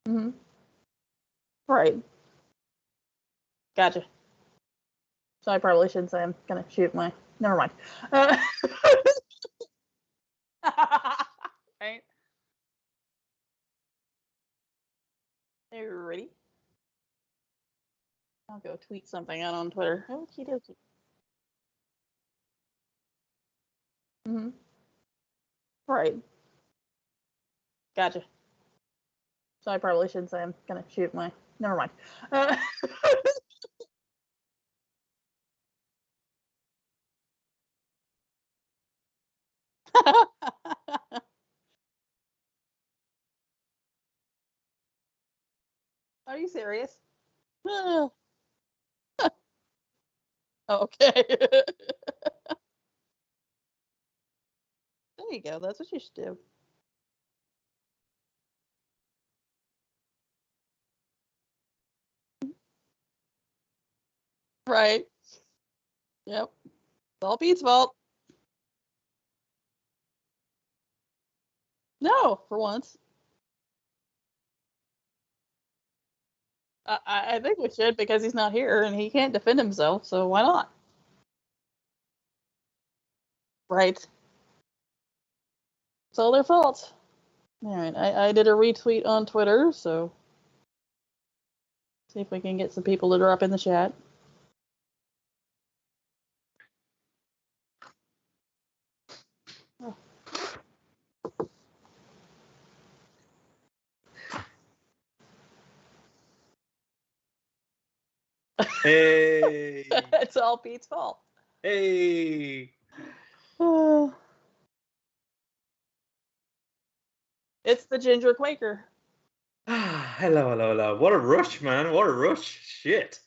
Mm-hmm. Right. Gotcha. So I probably should say I'm gonna shoot my. Never mind. Right. Are you ready? I'll go tweet something out on Twitter. Okie dokie. Mm-hmm. Right. Gotcha. So I probably should say I'm gonna shoot my. Never mind. Are you serious? Okay. There you go. That's what you should do. Right. Yep. It's all Pete's fault. No, for once. I think we should because he's not here and he can't defend himself, so why not? Right. It's all their fault. All right. I did a retweet on Twitter, so see if we can get some people to drop in the chat. Oh. Hey. It's all Pete's fault. Hey. It's the Ginger Quaker. Hello, hello, hello. What a rush, man. What a rush. Shit.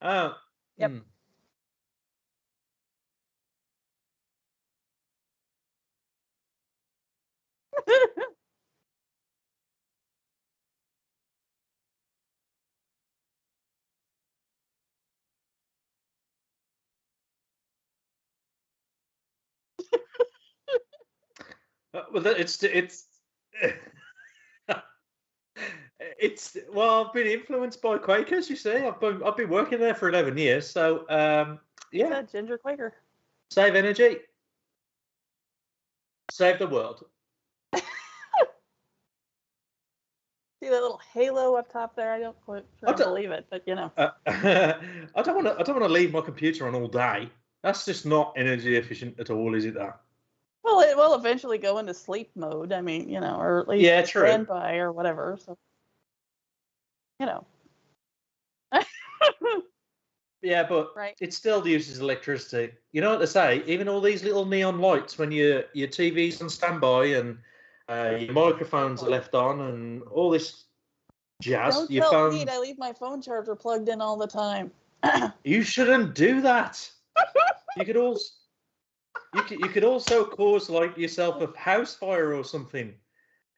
Yep. Well, it's well, I've been influenced by Quakers. You see, I've been working there for 11 years. So yeah, Ginger Quaker. Save energy, save the world. See that little halo up top there? I don't quite believe it, but you know. I don't want to leave my computer on all day. That's just not energy efficient at all, is it? That. Well, it will eventually go into sleep mode. I mean, you know, or at least standby or whatever. So, you know. Yeah, but it still uses electricity. You know what they say? Even all these little neon lights when your TV's on standby and your microphones are left on and all this jazz. Don't your tell phone. Pete I leave my phone charger plugged in all the time. You shouldn't do that. You could also cause like yourself a house fire or something.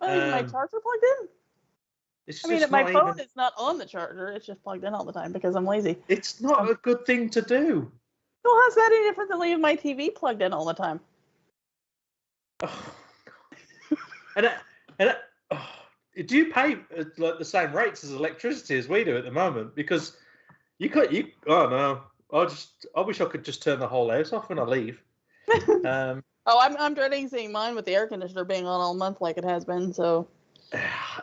My charger plugged in? I mean, my phone is not on the charger. It's just plugged in all the time because I'm lazy. It's not a good thing to do. Well, how's that any different than leaving my TV plugged in all the time? Oh, do you pay like the same rates as electricity as we do at the moment? Because oh no, I wish I could just turn the whole house off when I leave. I'm dreading seeing mine with the air conditioner being on all month like it has been. So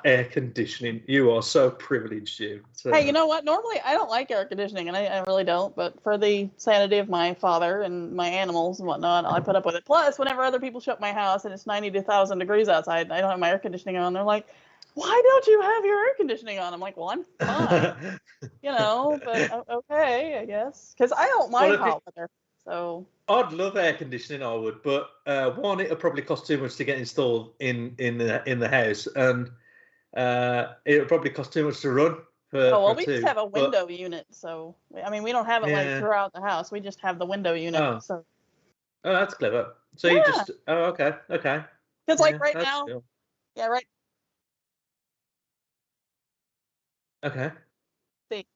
air conditioning, you are so privileged, you. So. Hey, you know what? Normally I don't like air conditioning, and I really don't. But for the sanity of my father and my animals and whatnot, I put up with it. Plus, whenever other people show up my house and it's 90,000 degrees outside, I don't have my air conditioning on. They're like, "Why don't you have your air conditioning on?" I'm like, "Well, I'm fine, you know." But okay, I guess because I don't mind hot weather. So I'd love air conditioning, I would, but one, it'll probably cost too much to get installed in the house, and it'll probably cost too much to run. We just have a window unit, so I mean we don't have it like throughout the house. We just have the window unit. Oh, so. Oh, that's clever. So you just okay. Because like right now, cool. Yeah, right. Okay. See.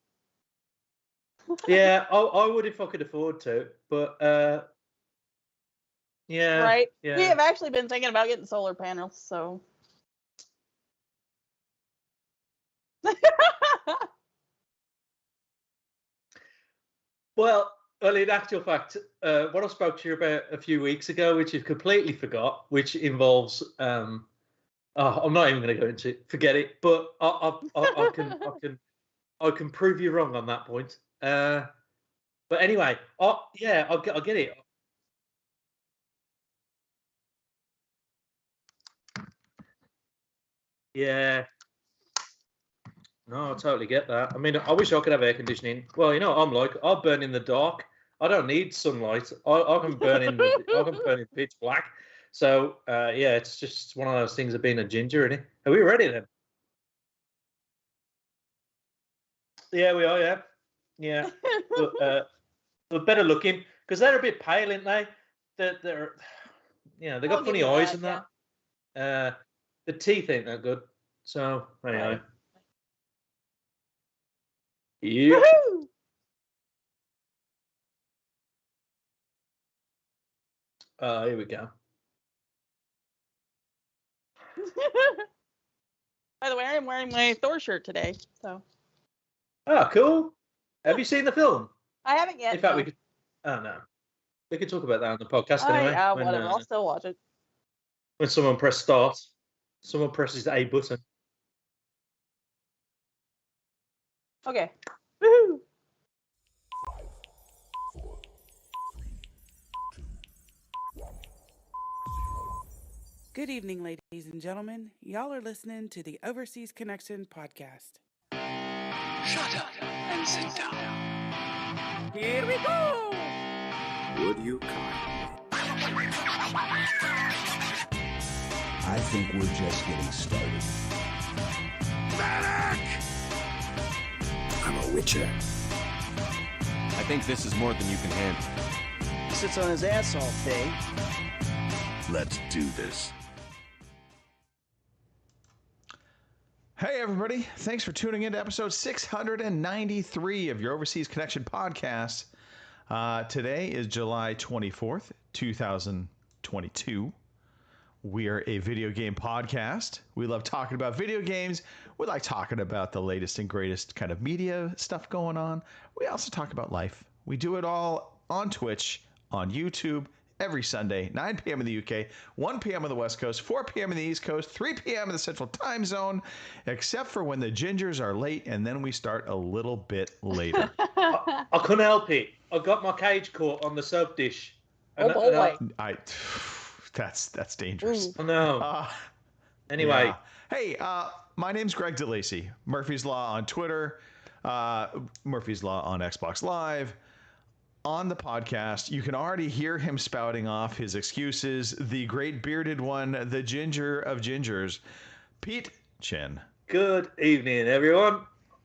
Yeah, I would if I could afford to, but Yeah. Right. Yeah. We have actually been thinking about getting solar panels, so. Well, in actual fact, what I spoke to you about a few weeks ago, which you've completely forgot, which involves, I'm not even going to go into it. Forget it. But I can prove you wrong on that point. But anyway, I'll get it. Yeah. No, I totally get that. I mean, I wish I could have air conditioning. Well, I'm like, I'll burn in the dark. I don't need sunlight. I can burn in pitch black. So yeah, it's just one of those things of being a ginger, isn't it? Are we ready then? Yeah, we are. Yeah, yeah. But better looking because they're a bit pale, aren't they? They're they got funny eyes and that. The teeth ain't that good. So anyway. Right. Yeah. Here we go. By the way, I'm wearing my Thor shirt today. So. Oh, cool. Have you seen the film? I haven't yet. In fact, we could. Oh no, we could talk about that on the podcast anyway. Yeah, whatever. I'll still watch it. When someone presses start, someone presses the A button. Okay. Woohoo! Good evening, ladies and gentlemen. Y'all are listening to the Overseas Connection podcast. Shut up and sit down. Here we go! Would you kindly? I think we're just getting started. Medic! I'm a witcher. I think this is more than you can handle. He sits on his ass all day. Let's do this. Hey, everybody. Thanks for tuning in to episode 693 of your Overseas Connection podcast. Today is July 24th, 2022. We are a video game podcast. We love talking about video games. We like talking about the latest and greatest kind of media stuff going on. We also talk about life. We do it all on Twitch, on YouTube, every Sunday, 9 p.m. in the UK, 1 p.m. on the West Coast, 4 p.m. in the East Coast, 3 p.m. in the Central Time Zone, except for when the gingers are late, and then we start a little bit later. I couldn't help it. I got my cage caught on the soap dish. Oh boy! That's dangerous. I know. Anyway. Yeah. Hey, my name's Greg DeLacy. Murphy's Law on Twitter. Murphy's Law on Xbox Live. On the podcast, you can already hear him spouting off his excuses. The great bearded one, the ginger of gingers, Pete Chin. Good evening, everyone.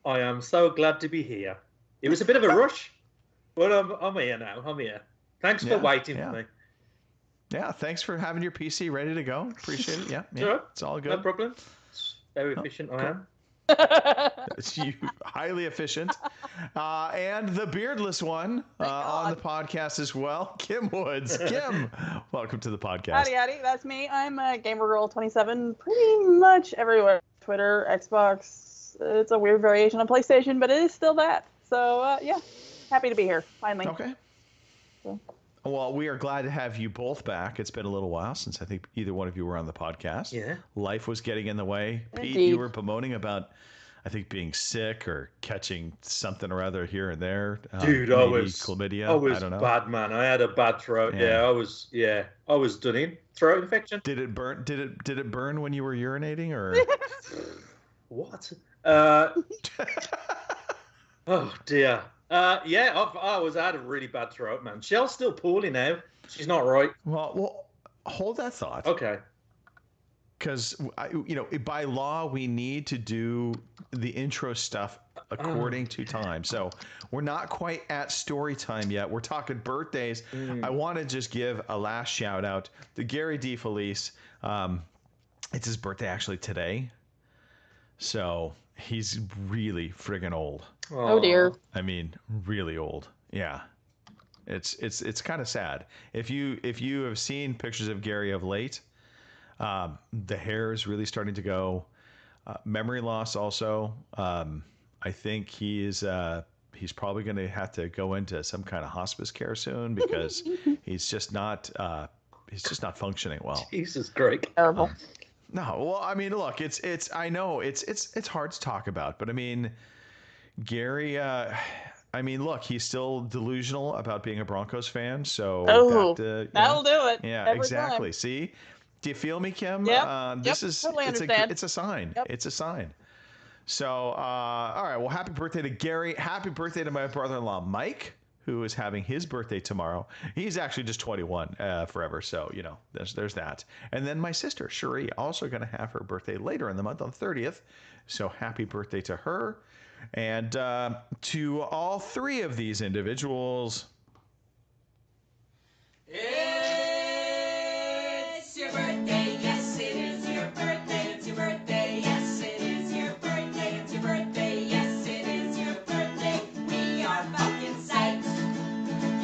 I am so glad to be here. It was a bit of a rush, but I'm here now. I'm here. Thanks for waiting for me. Yeah, thanks for having your PC ready to go. Appreciate it. Yeah, sure. It's all good. No problem. Very efficient I am. It's highly efficient. And the beardless one on the podcast as well, Kim Woods. Kim, welcome to the podcast. Howdy, howdy. That's me. I'm GamerGirl27 pretty much everywhere. Twitter, Xbox. It's a weird variation on PlayStation, but it is still that. So, yeah, happy to be here, finally. Okay. So. Well, we are glad to have you both back. It's been a little while since I think either one of you were on the podcast. Yeah. Life was getting in the way. Indeed. Pete, you were bemoaning about, I think, being sick or catching something or other here and there. Dude, I was chlamydia. I was I don't know. bad, man. I had a bad throat. Yeah, I was done in. Throat infection. Did it burn? Did it burn when you were urinating or? What? Oh dear. I had a really bad throat, man. Shell's still poorly now. She's not right. Well, hold that thought. Okay. Because by law we need to do the intro stuff according to time. So we're not quite at story time yet. We're talking birthdays. I want to just give a last shout out to Gary DeFelice. It's his birthday actually today. So he's really friggin' old. Oh dear. I mean, really old. Yeah. It's kind of sad. If you have seen pictures of Gary of late, the hair is really starting to go. Memory loss also. I think he's probably going to have to go into some kind of hospice care soon because he's just not functioning well. Jesus, Greg. Terrible. No, well, I mean, look, I know it's hard to talk about, but I mean, Gary, I mean, look, he's still delusional about being a Broncos fan, so that'll do it. Yeah, every exactly. time. See, do you feel me, Kim? Yep. This is totally understand. it's a sign. Yep. It's a sign. So, all right. Well, happy birthday to Gary. Happy birthday to my brother-in-law, Mike, who is having his birthday tomorrow. He's actually just 21 forever. So, there's that. And then my sister, Cherie, also going to have her birthday later in the month on the 30th. So happy birthday to her. And to all three of these individuals. It's your birthday, yes, it is your birthday. It's your birthday, yes, it is your birthday. It's your birthday, yes, it is your birthday. We are fucking psyched.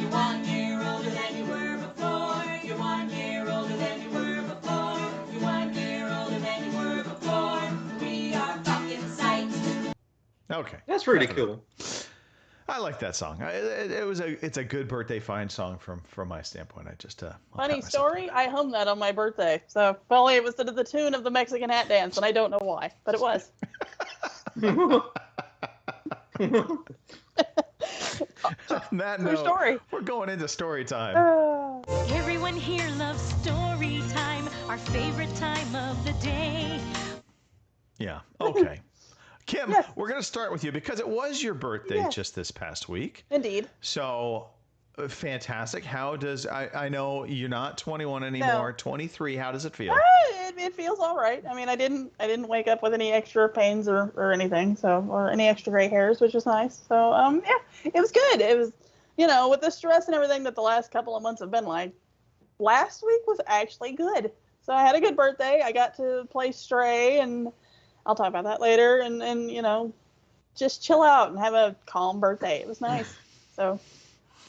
You're 1 year older than you were before. You're 1 year older than you were before. You're 1 year older than you were before. We are fucking psyched. Okay, that's really cool. I like that song. It's a good birthday fine song from my standpoint. I just funny story. I hummed that on my birthday. So probably it was to the tune of the Mexican hat dance, and I don't know why, but it was. On that True note, story. We're going into story time. Everyone here loves story time, our favorite time of the day. Yeah. Okay. Kim, Yes. we're going to start with you because it was your birthday Yes. just this past week. Indeed. So fantastic. How does I know you're not 21 anymore, No. 23. How does it feel? It feels all right. I mean, I didn't wake up with any extra pains or anything, or any extra gray hairs, which was nice. So yeah, it was good. It was, with the stress and everything that the last couple of months have been like, last week was actually good. So I had a good birthday. I got to play Stray, and I'll talk about that later, and just chill out and have a calm birthday. It was nice. So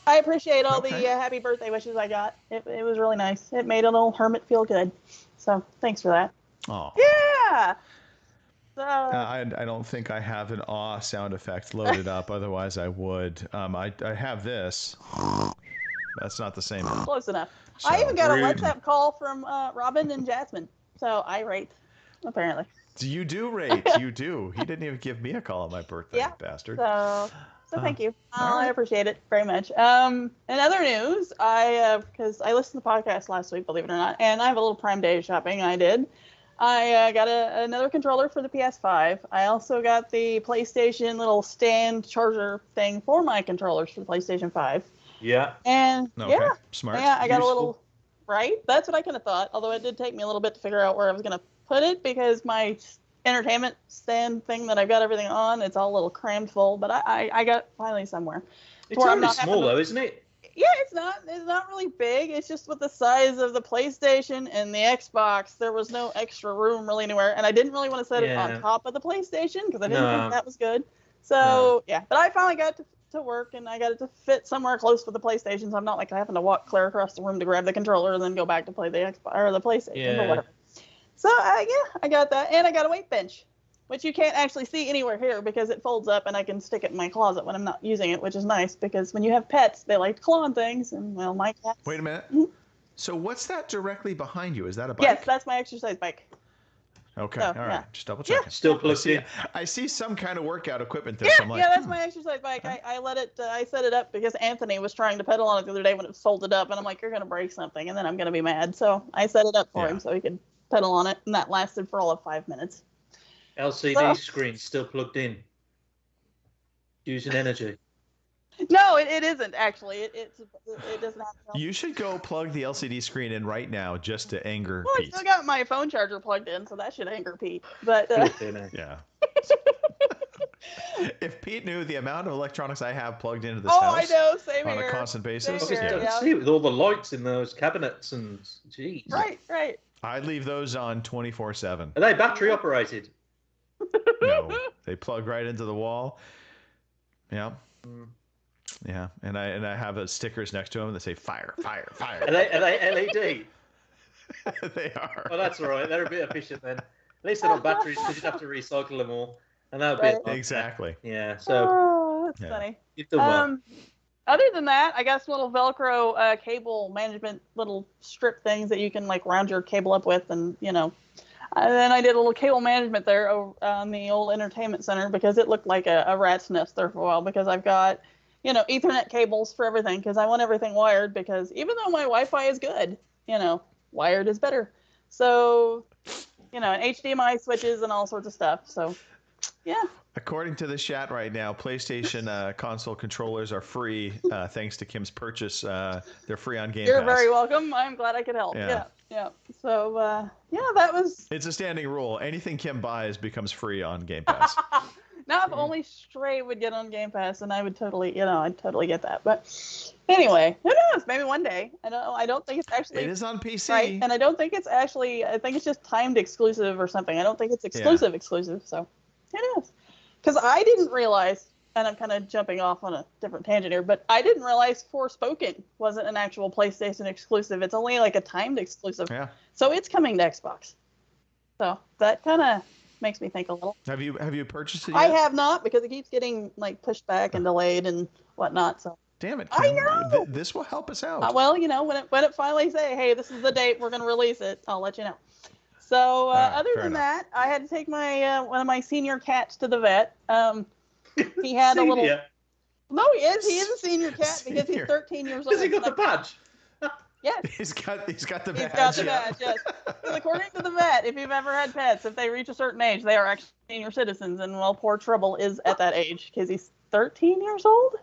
I appreciate all the happy birthday wishes I got. It was really nice. It made a little hermit feel good. So thanks for that. Oh. Yeah. So, I don't think I have an awe sound effect loaded up. Otherwise, I would. I have this. That's not the same. Close enough. So I even got rude. a WhatsApp call from Robin and Jasmine. So I rate, apparently. You do rate. You do. He didn't even give me a call on my birthday, Yeah. bastard. So thank you. all right. I appreciate it very much. In other news, because I listened to the podcast last week, believe it or not, and I have a little Prime Day shopping I did. I got another controller for the PS5. I also got the PlayStation little stand charger thing for my controllers for the PlayStation 5. Yeah. And Okay. Smart. yeah, I got Useful. a little, right? That's what I kind of thought, although it did take me a little bit to figure out where I was going to put it because my entertainment stand thing that I've got everything on, it's all a little crammed full, but I got finally somewhere. It's where I'm only not having small to- though, isn't it? Yeah, it's not really big. It's just with the size of the PlayStation and the Xbox, there was no extra room really anywhere, and I didn't really want to set it on Yeah. top of the PlayStation because I didn't No. think that was good. So yeah, but I finally got to work and I got it to fit somewhere close with the PlayStation, so I'm not like having to walk clear across the room to grab the controller and then go back to play the Xbox or the PlayStation or Yeah. whatever. So yeah, I got that, and I got a weight bench, which you can't actually see anywhere here because it folds up and I can stick it in my closet when I'm not using it, which is nice because when you have pets, they like to claw on things, and well, my cats. Wait a minute. So what's that directly behind you? Is that a bike? Yes, that's my exercise bike. Okay. So, All right. yeah. Just double checking. Still plugged in. I see some kind of workout equipment there. Yeah, So I'm like, yeah, that's my exercise bike. I let it. I set it up because Anthony was trying to pedal on it the other day when it was folded up, and I'm like, you're gonna break something, and then I'm gonna be mad. So I set it up for him so he could pedal on it, and that lasted for all of 5 minutes. LCD So- screen still plugged in. Using energy. No, it isn't actually. It doesn't have. You should go plug the LCD screen in right now just to anger Well, I Pete. still got my phone charger plugged in, so that should anger Pete. But Yeah. If Pete knew the amount of electronics I have plugged into this oh, house I know, same on here. a constant basis, Same here, Don't yeah. see it with all the lights in those cabinets and jeez. Right. I leave those on 24/7. Are they battery operated? No, they plug right into the wall. Yeah. Yeah, and I have stickers next to them that say fire, fire, fire. Are they LED? They are. Well, that's all right. They're a bit efficient then. At least they're not batteries because you'd have to recycle them all, and that would be a nightmare. Exactly. Yeah. So. Oh, that's funny. You've done well. Other than that, I got some little Velcro cable management little strip things that you can like round your cable up with, and and then I did a little cable management there on the old entertainment center because it looked like a rat's nest there for a while because I've got Ethernet cables for everything because I want everything wired because even though my Wi-Fi is good, wired is better. So, and HDMI switches and all sorts of stuff. So, yeah. According to the chat right now, PlayStation console controllers are free thanks to Kim's purchase. They're free on Game Pass. You're very welcome. I'm glad I could help. Yeah. So, that was... It's a standing rule. Anything Kim buys becomes free on Game Pass. Now, if only Stray would get on Game Pass, and I would totally, I'd totally get that. But anyway, who knows? Maybe one day. I don't think it's actually... It is on PC. Right, and I don't think it's actually... I think it's just timed exclusive or something. I don't think it's exclusive, so who knows? Because I didn't realize, and I'm kind of jumping off on a different tangent here, but I didn't realize Forspoken wasn't an actual PlayStation exclusive. It's only like a timed exclusive. Yeah. So it's coming to Xbox. So that kind of makes me think a little. Have you purchased it yet? I have not because it keeps getting like pushed back and delayed and whatnot. So. Damn it, Kim. I know. This will help us out. Well, when it finally say, hey, this is the date we're going to release it, I'll let you know. So other than that, I had to take my one of my senior cats to the vet. He had a little. No, he is. He is a senior cat because he's 13 years old. Has he got the badge? Yes. He's got the badge. He's got the badge. Yes. Because according to the vet, if you've ever had pets, if they reach a certain age, they are actually senior citizens. And poor Trouble is at that age because he's 13 years old,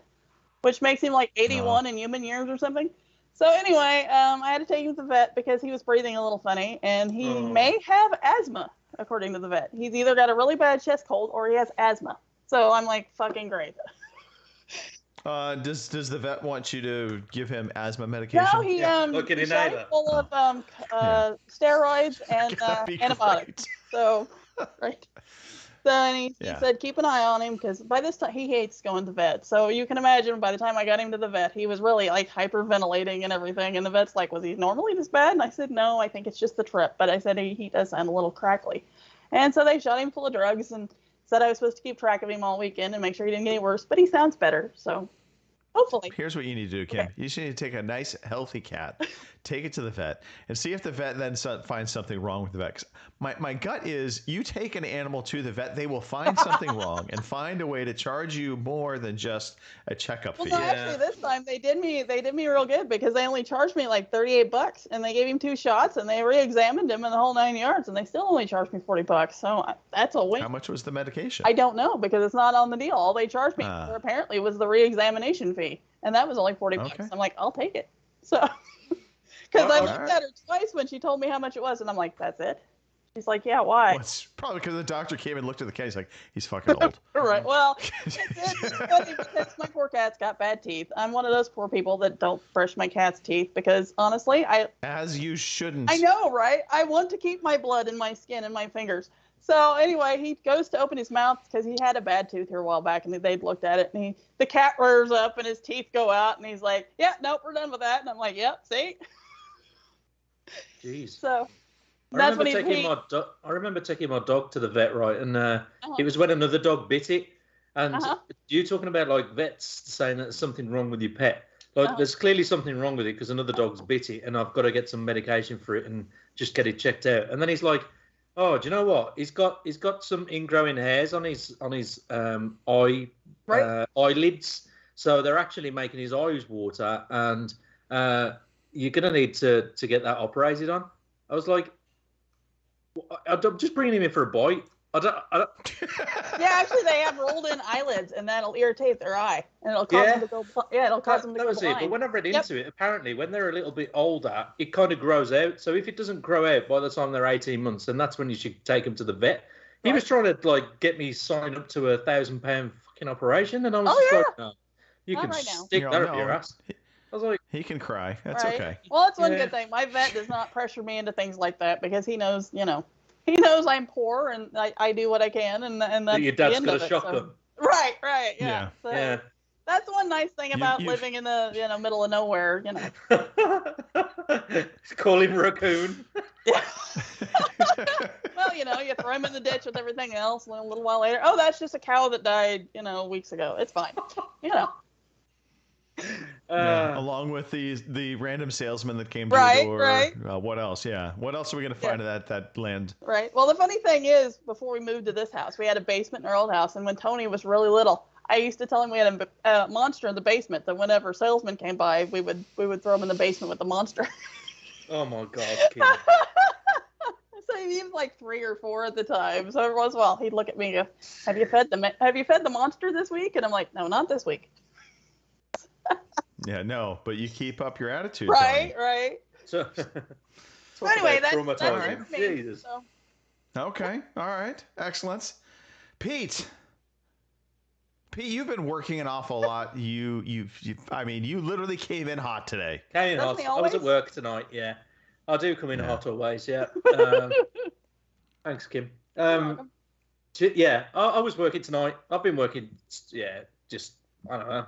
which makes him like 81 in human years or something. So anyway, I had to take him to the vet because he was breathing a little funny, and he may have asthma, according to the vet. He's either got a really bad chest cold or he has asthma. So I'm like, fucking great. Does the vet want you to give him asthma medication? No, he's full of steroids and antibiotics. So, right. So, and he said, keep an eye on him because by this time he hates going to the vet. So you can imagine by the time I got him to the vet, he was really like hyperventilating and everything. And the vet's like, was he normally this bad? And I said, no, I think it's just the trip. But I said, he does sound a little crackly. And so they shot him full of drugs and said I was supposed to keep track of him all weekend and make sure he didn't get any worse. But he sounds better. So hopefully. Here's what you need to do, Kim. Okay. You just need to take a nice, healthy cat, take it to the vet, and see if the vet then finds something wrong with the vet. 'Cause my gut is you take an animal to the vet, they will find something wrong and find a way to charge you more than just a checkup fee. Well, no, actually, this time they did me real good because they only charged me like $38, and they gave him 2 shots, and they re-examined him in the whole 9 yards, and they still only charged me $40. So that's a win. How much was the medication? I don't know because it's not on the deal. All they charged me for apparently was the re-examination fee, and that was only $40. Okay. I'm like, I'll take it. So because I looked at her twice when she told me how much it was, and I'm like, that's it. She's like, yeah, why? Well, it's probably because the doctor came and looked at the cat. He's like, he's fucking old. Right. Well, it's funny because my poor cat's got bad teeth. I'm one of those poor people that don't brush my cat's teeth because honestly, as you shouldn't. I know, right? I want to keep my blood in my skin and my fingers. So anyway, he goes to open his mouth because he had a bad tooth here a while back, and they'd looked at it, and the cat rears up, and his teeth go out, and he's like, "Yeah, nope, we're done with that." And I'm like, "Yep, see." Jeez. So. I remember taking my dog to the vet, right, and it was when another dog bit it. And you talking about like vets saying that there's something wrong with your pet. Like there's clearly something wrong with it because another dog's bit it, and I've got to get some medication for it and just get it checked out. And then he's like, "Oh, do you know what? He's got some ingrowing hairs on his eyelids, so they're actually making his eyes water, and you're gonna need to get that operated on." I was like, I'm just bringing him in for a bite. I don't... Yeah, actually, they have rolled-in eyelids, and that'll irritate their eye, and it'll cause them to go. Yeah, it'll cause them to go blind. That was it. But when I read into it, apparently, when they're a little bit older, it kind of grows out. So if it doesn't grow out by the time they're 18 months, then that's when you should take them to the vet. He was trying to like get me signed up to £1,000 fucking operation, and I was like, no, you can stick that up your ass. I was like, he can cry. That's okay. Well, that's one good thing. My vet does not pressure me into things like that because he knows, he knows I'm poor and I do what I can, and that's your dad's the end got of a it, shotgun. So. Right, yeah. So, That's one nice thing about living in the middle of nowhere. Call him Raccoon. Yeah. Well, you throw him in the ditch with everything else, and then a little while later, oh, that's just a cow that died, weeks ago. It's fine. Along with the random salesman that came to the door. Right. What else? Yeah. What else are we going to find in that land? Right. Well, the funny thing is, before we moved to this house, we had a basement in our old house, and when Tony was really little, I used to tell him we had a monster in the basement. That whenever salesmen came by, we would throw him in the basement with the monster. Oh my God, Kim. So he was like 3 or 4 at the time. So every once in a while, he'd look at me and go, Have you fed the monster this week? And I'm like, no, not this week. Yeah, no, but you keep up your attitude. Right, Tony. right. So anyway, that's right. me. Jesus. So. Okay, all right, excellent. Pete, you've been working an awful lot. You literally came in hot today. Came in hot. I was at work tonight. Yeah, I do come in hot always. Yeah. Thanks, Kim. Yeah, I was working tonight. I've been working. Yeah, just I don't know.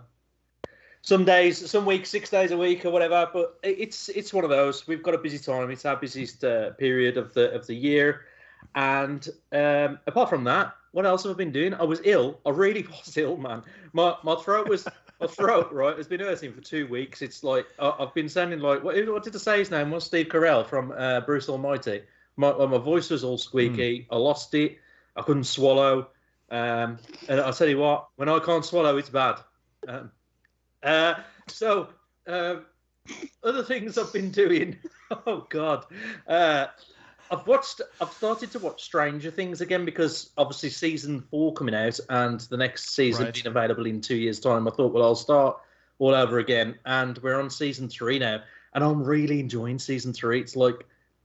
Some days, some weeks, 6 days a week or whatever. But it's one of those. We've got a busy time. It's our busiest period of the year. And apart from that, what else have I been doing? I was ill. I really was ill, man. My throat right has been hurting for 2 weeks. It's like I've been sounding like what did I say his name was? Steve Carell from Bruce Almighty. My voice was all squeaky. I lost it. I couldn't swallow. And I tell you what, when I can't swallow, it's bad. So other things I've been doing. Oh God. I've started to watch Stranger Things again because obviously season 4 coming out and the next season being available in 2 years' time. I thought, well, I'll start all over again, and we're on season 3 now, and I'm really enjoying season 3.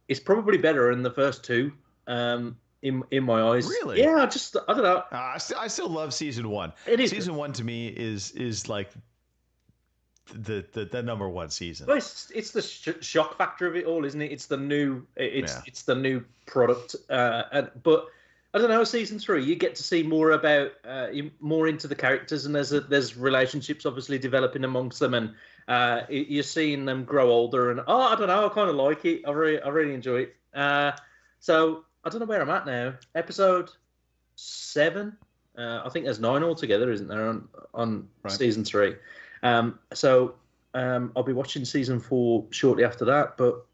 It's probably better than the first 2 in my eyes. Really? Yeah, I don't know. I still love season 1. Season 1 to me is like the number 1 season. Well, it's the shock factor of it all, isn't it? It's the new the new product. But I don't know. Season 3, you get to see more about more into the characters, and there's relationships obviously developing amongst them, and you're seeing them grow older. And I don't know. I kind of like it. I really enjoy it. So I don't know where I'm at now. Episode 7. I think there's 9 altogether, isn't there? On season 3. So I'll be watching season 4 shortly after that. But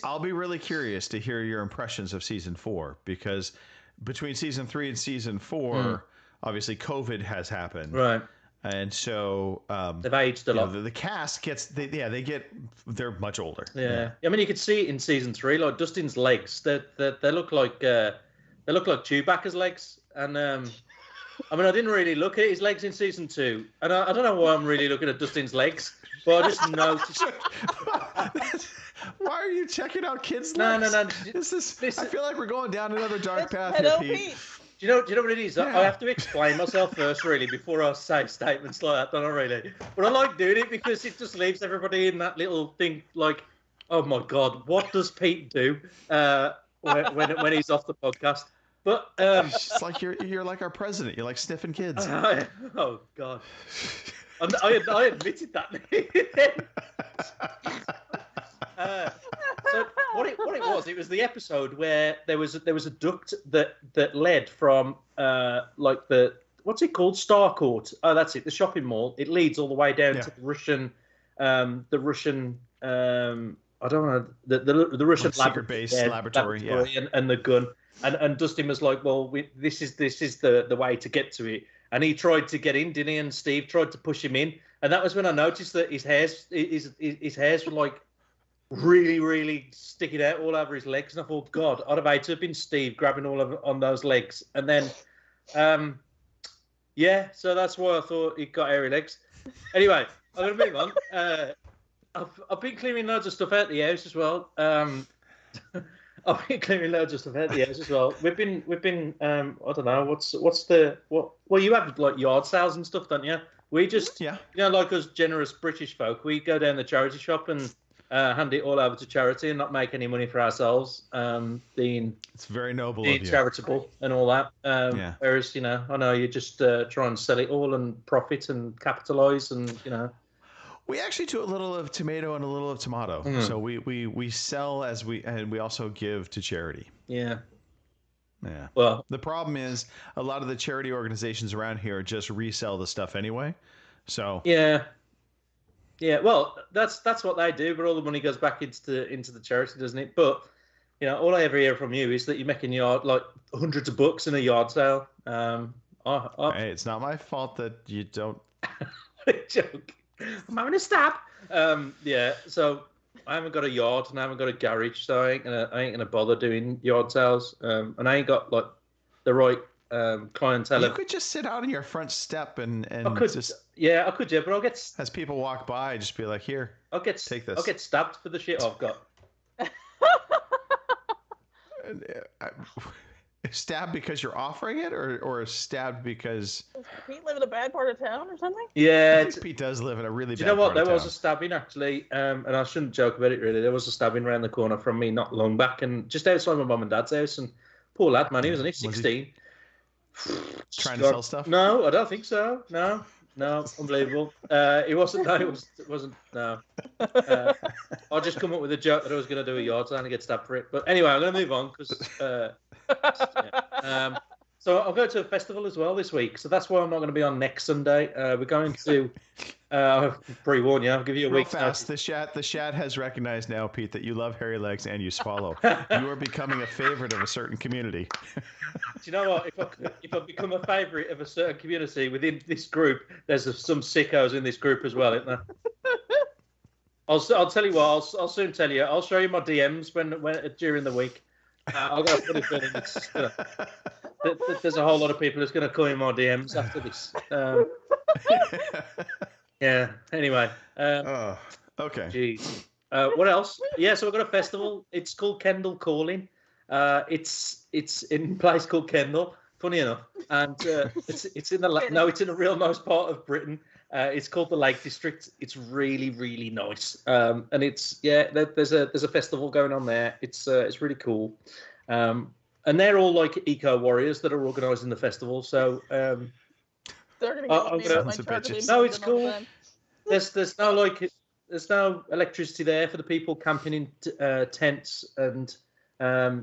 I'll be really curious to hear your impressions of season 4, because between season 3 and season 4, obviously COVID has happened, right? And so they've aged a lot. The cast they're much older. Yeah. I mean, you could see it in season 3, like Dustin's legs. They look like Chewbacca's legs, and. I mean, I didn't really look at his legs in season 2, and I don't know why I'm really looking at Dustin's legs, but I just noticed. Why are you checking out kids' legs? No. I feel like we're going down another dark path here, Pete. Do you know what it is? Yeah. I have to explain myself first, really, before I say statements like that, don't I, really? But I like doing it because it just leaves everybody in that little thing like, oh my God, what does Pete do when he's off the podcast? But it's like you're like our president. You're like sniffing kids. Oh God! I admitted that. So what it was the episode where there was a duct that led from like the what's it called, Star Court? Oh, that's it, the shopping mall. It leads all the way down to the Russian I don't know the Russian secret base laboratory, and the gun. And Dustin was like, well, this is the way to get to it. And he tried to get in, didn't he? And Steve tried to push him in. And that was when I noticed that his hairs were like really, really sticking out all over his legs. And I thought, God, I'd have hated to have been Steve grabbing on those legs. And then, so that's why I thought he got hairy legs. Anyway, I'm going to move on. I've been clearing loads of stuff out the house as well. I've been clearing loads of stuff out the house as well. We've been I don't know, well, you have like yard sales and stuff, don't you? We just like us generous British folk, we go down the charity shop and hand it all over to charity and not make any money for ourselves, it's very noble of you. Charitable and all that. Whereas, I know you just try and sell it all and profit and capitalize and, We actually do a little of tomato and a little of tomato. So we sell and we also give to charity. Yeah. Yeah. Well, the problem is a lot of the charity organizations around here just resell the stuff anyway. So yeah. Well, that's what they do, but all the money goes back into the charity, doesn't it? But all I ever hear from you is that you're making like hundreds of bucks in a yard sale. Hey, it's not my fault that you don't. Joke. I'm having a stab. So I haven't got a yard and I haven't got a garage, so I ain't gonna bother doing yard sales. And I ain't got like the right clientele. You could just sit out on your front step and I could, just I could, but I'll get as people walk by, just be like, here, take this. I'll get stabbed for the shit I've got. Stabbed because you're offering it, or stabbed because Does Pete live in a bad part of town or something? Yeah, I think Pete does live in a really bad part. Do you know what? There was a stabbing actually, and I shouldn't joke about it really. There was a stabbing around the corner from me not long back, and just outside my mum and dad's house. And poor lad, man, he was only 16. Trying to sell stuff? No, I don't think so. No, unbelievable. He wasn't. No, it wasn't. No. I just come up with a joke that I was going to do a yard sale and get stabbed for it. But anyway, I'm going to move on because. So I'll go to a festival as well this week. So that's why I'm not going to be on next Sunday. We're going to. I'll pre-warn you. I'll give you a week. Fast. The chat has recognized now, Pete, that you love hairy legs and you swallow. You are becoming a favorite of a certain community. Do you know what? If I become a favorite of a certain community within this group, there's some sickos in this group as well, isn't there? I'll tell you what. I'll soon tell you. I'll show you my DMs when during the week. I've got a funny feeling there's a whole lot of people that's going to come in my DMs after this. Yeah. Anyway. Okay. Jeez. What else? Yeah. So we've got a festival. It's called Kendall Calling. It's in a place called Kendall. Funny enough, and it's in a real nice part of Britain. It's called the Lake District. It's really, really nice. And there's a festival going on there. It's really cool. And they're all like eco warriors that are organising the festival. So they're gonna get no, it's cool. There's no electricity there for the people camping in tents, and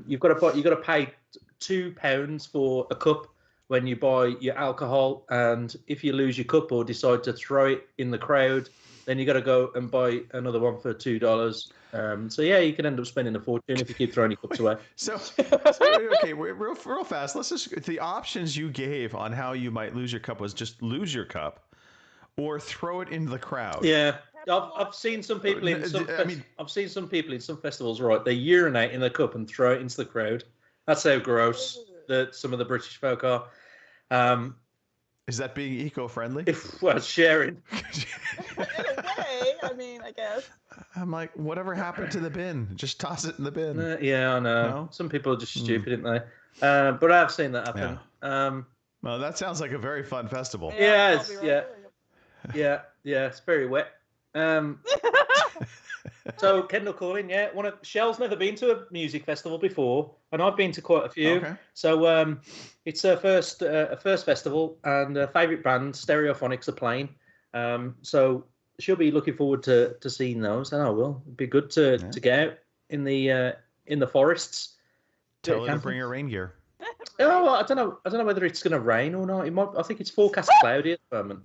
you've got to pay £2 for a cup when you buy your alcohol, and if you lose your cup or decide to throw it in the crowd, then you got to go and buy another one for $2. So yeah, you can end up spending a fortune if you keep throwing your cups away. So okay, real fast. Let's just the options you gave on how you might lose your cup was just lose your cup, or throw it into the crowd. Yeah, I've seen some people in some. I've seen some people in some festivals. Right, they urinate in the cup and throw it into the crowd. That's how gross that some of the British folk are. Is that being eco-friendly? Well, sharing. In a way, I mean, I guess. I'm like, whatever happened to the bin? Just toss it in the bin. Yeah, I know. No? Some people are just stupid, aren't they? But I've seen that happen. Yeah. Well, that sounds like a very fun festival. Yeah, it's very wet. So Kendall Calling, yeah. Shell's never been to a music festival before, and I've been to quite a few. Okay. So it's her first festival, and her favourite band, Stereophonics, are playing. So she'll be looking forward to seeing those, and I will. It'd be good to get out in the forests. Tell her to bring her rain gear. Oh, I don't know whether it's going to rain or not. It might. I think it's forecast cloudy at the moment.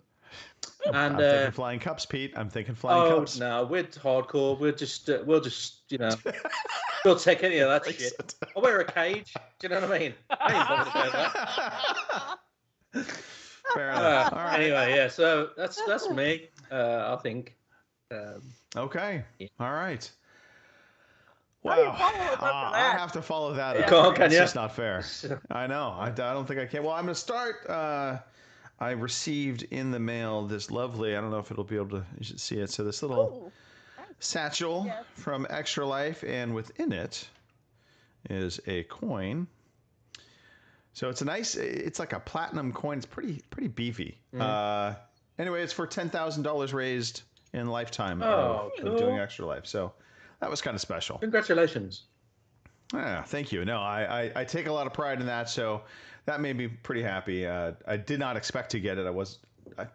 And I'm thinking flying cups, Pete. I'm thinking flying cups. No, we're hardcore. we'll just we'll take any of that shit. I'll wear a cage. Do you know what I mean? I ain't bothered about that. Fair enough. All right. Anyway, yeah. So that's me. I think. Okay. Yeah. All right. Wow. I have to follow that. It's just not fair. I know. I don't think I can. Well, I'm going to start. I received in the mail this lovely, I don't know if it'll be able to, you should see it. So this little satchel from Extra Life, and within it is a coin. So it's it's like a platinum coin. It's pretty beefy. Mm-hmm. Anyway, it's for $10,000 raised in a lifetime Oh, of doing Extra Life. So that was kind of special. Congratulations. Yeah, thank you. No, I take a lot of pride in that, so that made me pretty happy. I did not expect to get it. I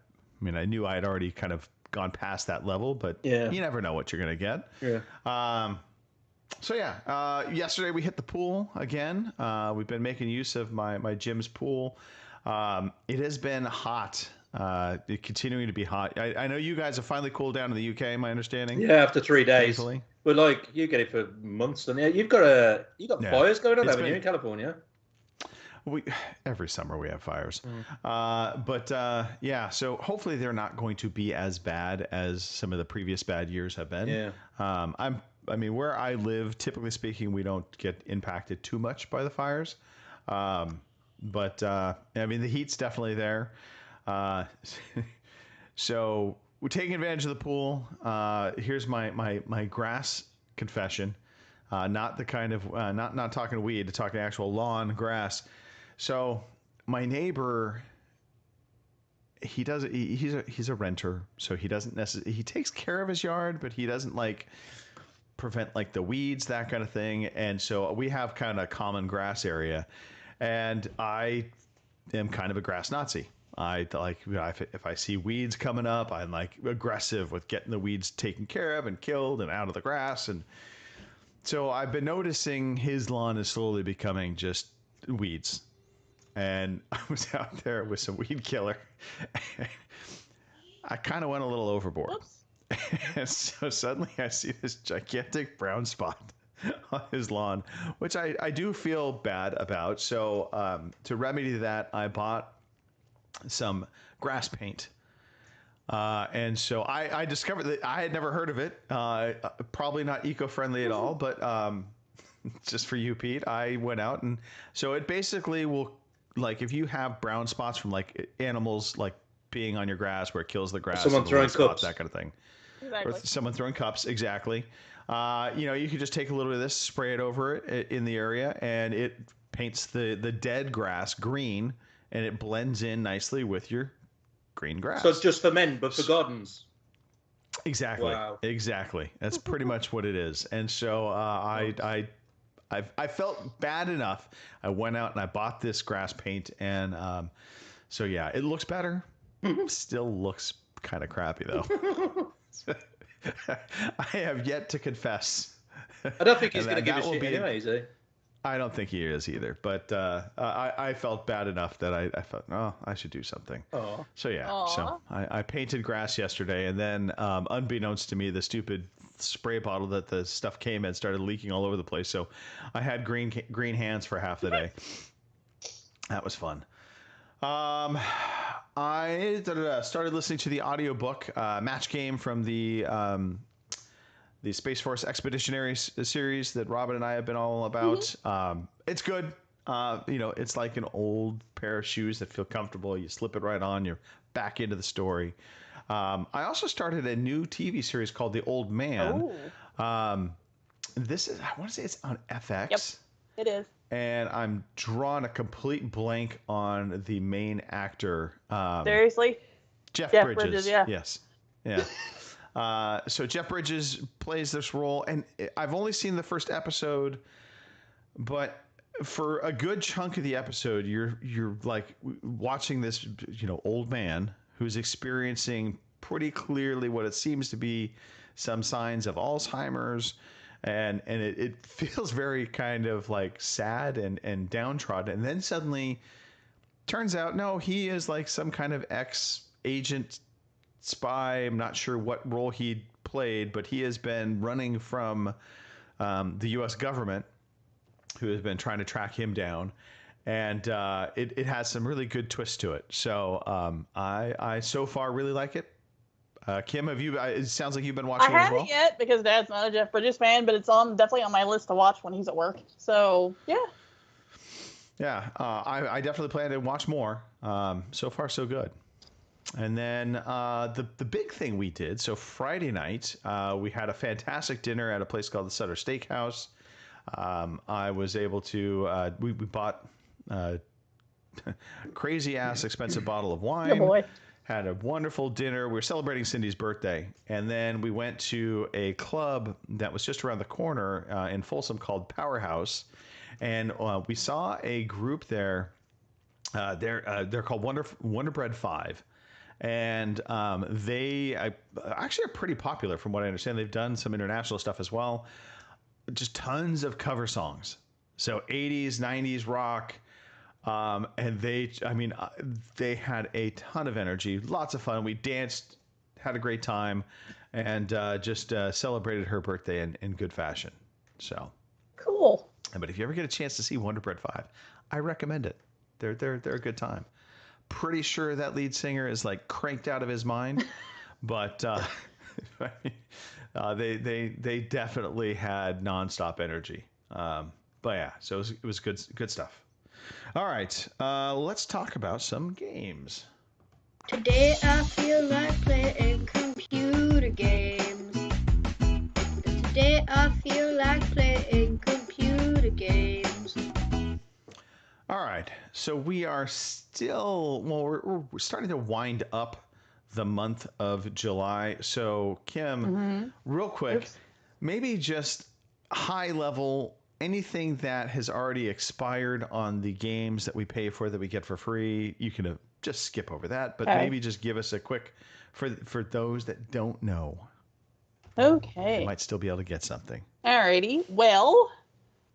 mean, I knew I had already kind of gone past that level, but you never know what you're going to get. Yeah. So yeah, yesterday we hit the pool again. We've been making use of my gym's pool. It has been hot. Continuing to be hot. I know you guys have finally cooled down in the UK. My understanding. Yeah, after 3 days. Thankfully. But like you get it for months, and you've got fires going on, haven't you, in California? Every summer we have fires. Yeah, so hopefully they're not going to be as bad as some of the previous bad years have been. Yeah. I mean, where I live, typically speaking, we don't get impacted too much by the fires. I mean, the heat's definitely there. So we're taking advantage of the pool. Here's my grass confession. Not the kind of not talking weed, talking actual lawn grass. So my neighbor, he's a renter, so he doesn't necessarily, he takes care of his yard, but he doesn't like prevent like the weeds, that kind of thing. And so we have kind of a common grass area, and I am kind of a grass Nazi. I like, if I see weeds coming up, I'm like aggressive with getting the weeds taken care of and killed and out of the grass. And so I've been noticing his lawn is slowly becoming just weeds. And I was out there with some weed killer. I kind of went a little overboard. And so suddenly I see this gigantic brown spot on his lawn, which I do feel bad about. So to remedy that, I bought some grass paint. And so I discovered that I had never heard of it. Probably not eco-friendly at all, but just for you, Pete, I went out, and so it basically will, like, if you have brown spots from like animals like being on your grass where it kills the grass, someone throwing cups, that kind of thing, exactly. or someone throwing cups, exactly. You could just take a little bit of this, spray it over it in the area, and it paints the dead grass green, and it blends in nicely with your green grass. So it's just for men, but for gardens. Exactly. Wow. Exactly. That's pretty much what it is. And so I felt bad enough. I went out and I bought this grass paint, and so yeah, it looks better. Still looks kind of crappy though. I have yet to confess. I don't think he's going to give a shit anyway, is he? I don't think he is either. But I felt bad enough that I thought, I should do something. Aww. So yeah, so I painted grass yesterday, and then unbeknownst to me, the stupid spray bottle that the stuff came in started leaking all over the place. So I had green hands for half the day. That was fun. I started listening to the audiobook Match Game from the Space Force Expeditionary series that Robin and I have been all about. It's good. It's like an old pair of shoes that feel comfortable. You slip it right on, you're back into the story. I also started a new TV series called The Old Man. This is, I want to say it's on FX. Yep, it is. And I'm drawing a complete blank on the main actor. Seriously? Jeff Bridges. Yeah. Yes. Yeah. So Jeff Bridges plays this role, and I've only seen the first episode, but for a good chunk of the episode, you're like watching this, old man who's experiencing pretty clearly what it seems to be some signs of Alzheimer's, and it feels very kind of like sad and downtrodden. And then suddenly turns out, no, he is like some kind of ex-agent spy. I'm not sure what role he played, but he has been running from the U.S. government, who has been trying to track him down. And it has some really good twists to it. So I so far really like it. Kim, have you? It sounds like you've been watching it as well. I haven't yet because Dad's not a Jeff Bridges fan, but it's definitely on my list to watch when he's at work. So yeah. Yeah, I definitely plan to watch more. So far, so good. And then the big thing we did, so Friday night, we had a fantastic dinner at a place called the Sutter Steakhouse. I was able to, we bought a crazy ass expensive bottle of wine. Oh boy. had a wonderful dinner. We were celebrating Cindy's birthday, and then we went to a club that was just around the corner in Folsom called Powerhouse, and we saw a group there. They're called Wonder Bread 5, and they actually are pretty popular from what I understand. They've done some international stuff as well. Just tons of cover songs, so 80s, 90s rock. And they had a ton of energy, lots of fun. We danced, had a great time, and just celebrated her birthday in good fashion. So cool. But if you ever get a chance to see Wonder Bread 5, I recommend it. They're a good time. Pretty sure that lead singer is like cranked out of his mind, but they definitely had nonstop energy. But yeah, so it was good stuff. All right, let's talk about some games. Today I feel like playing computer games. Today I feel like playing computer games. All right, so we are still, we're starting to wind up the month of July. So Kim, real quick, maybe just high level, anything that has already expired on the games that we pay for that we get for free, you can just skip over that, but maybe just give us a quick, for those that don't know. Okay. They might still be able to get something. Alrighty. Well,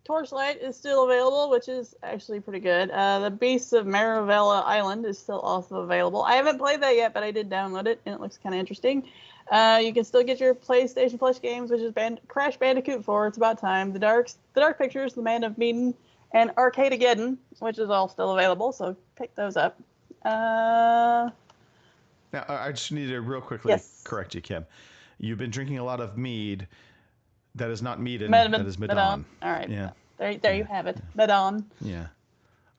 Torchlight is still available, which is actually pretty good. The Beasts of Maravella Island is still also available. I haven't played that yet, but I did download it, and it looks kind of interesting. You can still get your PlayStation Plus games, which is Crash Bandicoot 4, It's About Time, The Dark Pictures, The Man of Medan, and Arcadegeddon, which is all still available, so pick those up. Now, I just need to real quickly correct you, Kim. You've been drinking a lot of mead. That is not Medan, that is Medan. All right. Yeah. There you have it. Medan. Yeah.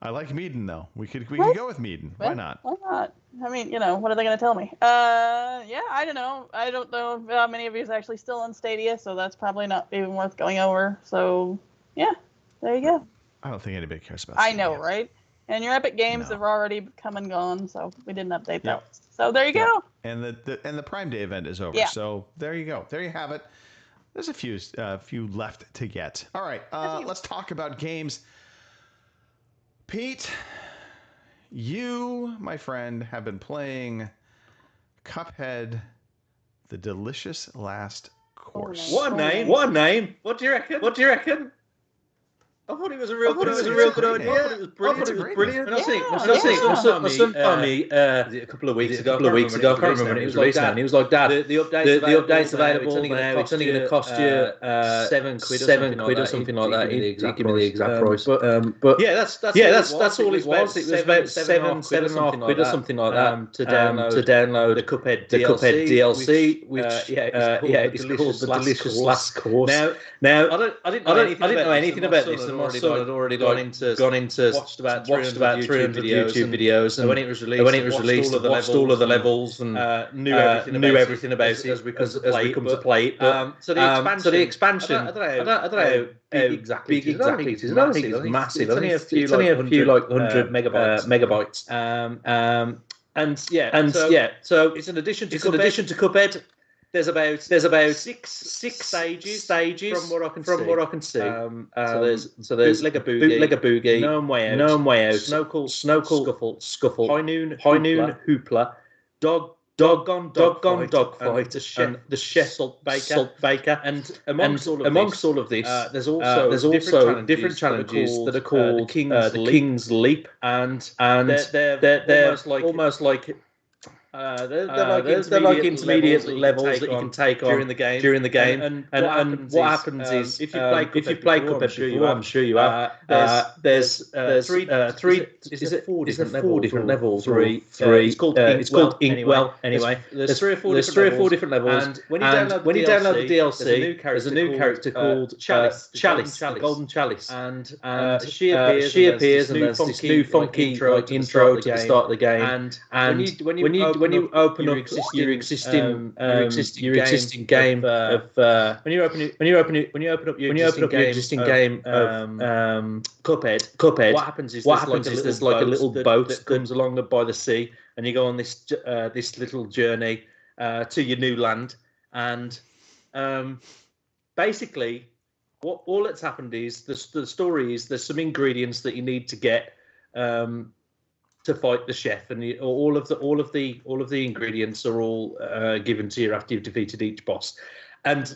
I like Medan, though. We could go with Medan. Why not? Why not? I mean, what are they going to tell me? Yeah, I don't know. I don't know how many of you is actually still on Stadia, so that's probably not even worth going over. So, yeah, there you go. I don't think anybody cares about Stadia. I know, right? And your Epic Games have already come and gone, so we didn't update that. So there you go. And the Prime Day event is over. Yeah. So there you go. There you have it. There's a few left to get. All right, let's talk about games. Pete, you, my friend, have been playing Cuphead, The Delicious Last Course. What a name! What a name! What do you reckon? I thought it was a real good idea. I thought it was brilliant. I was thinking, a couple of weeks ago, I can't remember when it was released now, and he was like, Dad, the update's available now, it's only going to cost you £7 or something like that. He give me the exact price. But yeah, that's all it was. It was about £7.5 or something like that to download the Cuphead DLC, which it's called The Delicious Last Course. Now I didn't know anything about this. My son had already gone into watched about 300 YouTube videos, and when it was released, watched all of the levels and knew everything about it as we come to play it. So the expansion, I don't know how big exactly it is. I don't think it's massive. It's only a few like 100 megabytes. So it's an addition to Cuphead. There's about six stages from what I can see. So there's Leg a Boogie, No Way Out, Snow Scuffle, High Noon Hoopla, Dogfight, the Chef Salt Baker, and amongst all of this, there's also different challenges that are called the King's Leap, and they're almost like. They're like intermediate levels that you can take on during the game. And what happens is if you play Cuphead before, I'm sure you have. There's four different levels. Three. It's called Inkwell. Anyway, there's three or four different levels. And when you download the DLC, there's a new character called Chalice, the Golden Chalice, and she appears and there's this new funky intro to the start of the game. And when open up your existing game of when you open up your existing game of Cuphead, what happens is there's like a little boat that comes along by the sea, and you go on this this little journey to your new land, and basically what all that's happened is the story is there's some ingredients that you need to get to fight the chef, and all of the ingredients are all given to you after you've defeated each boss. And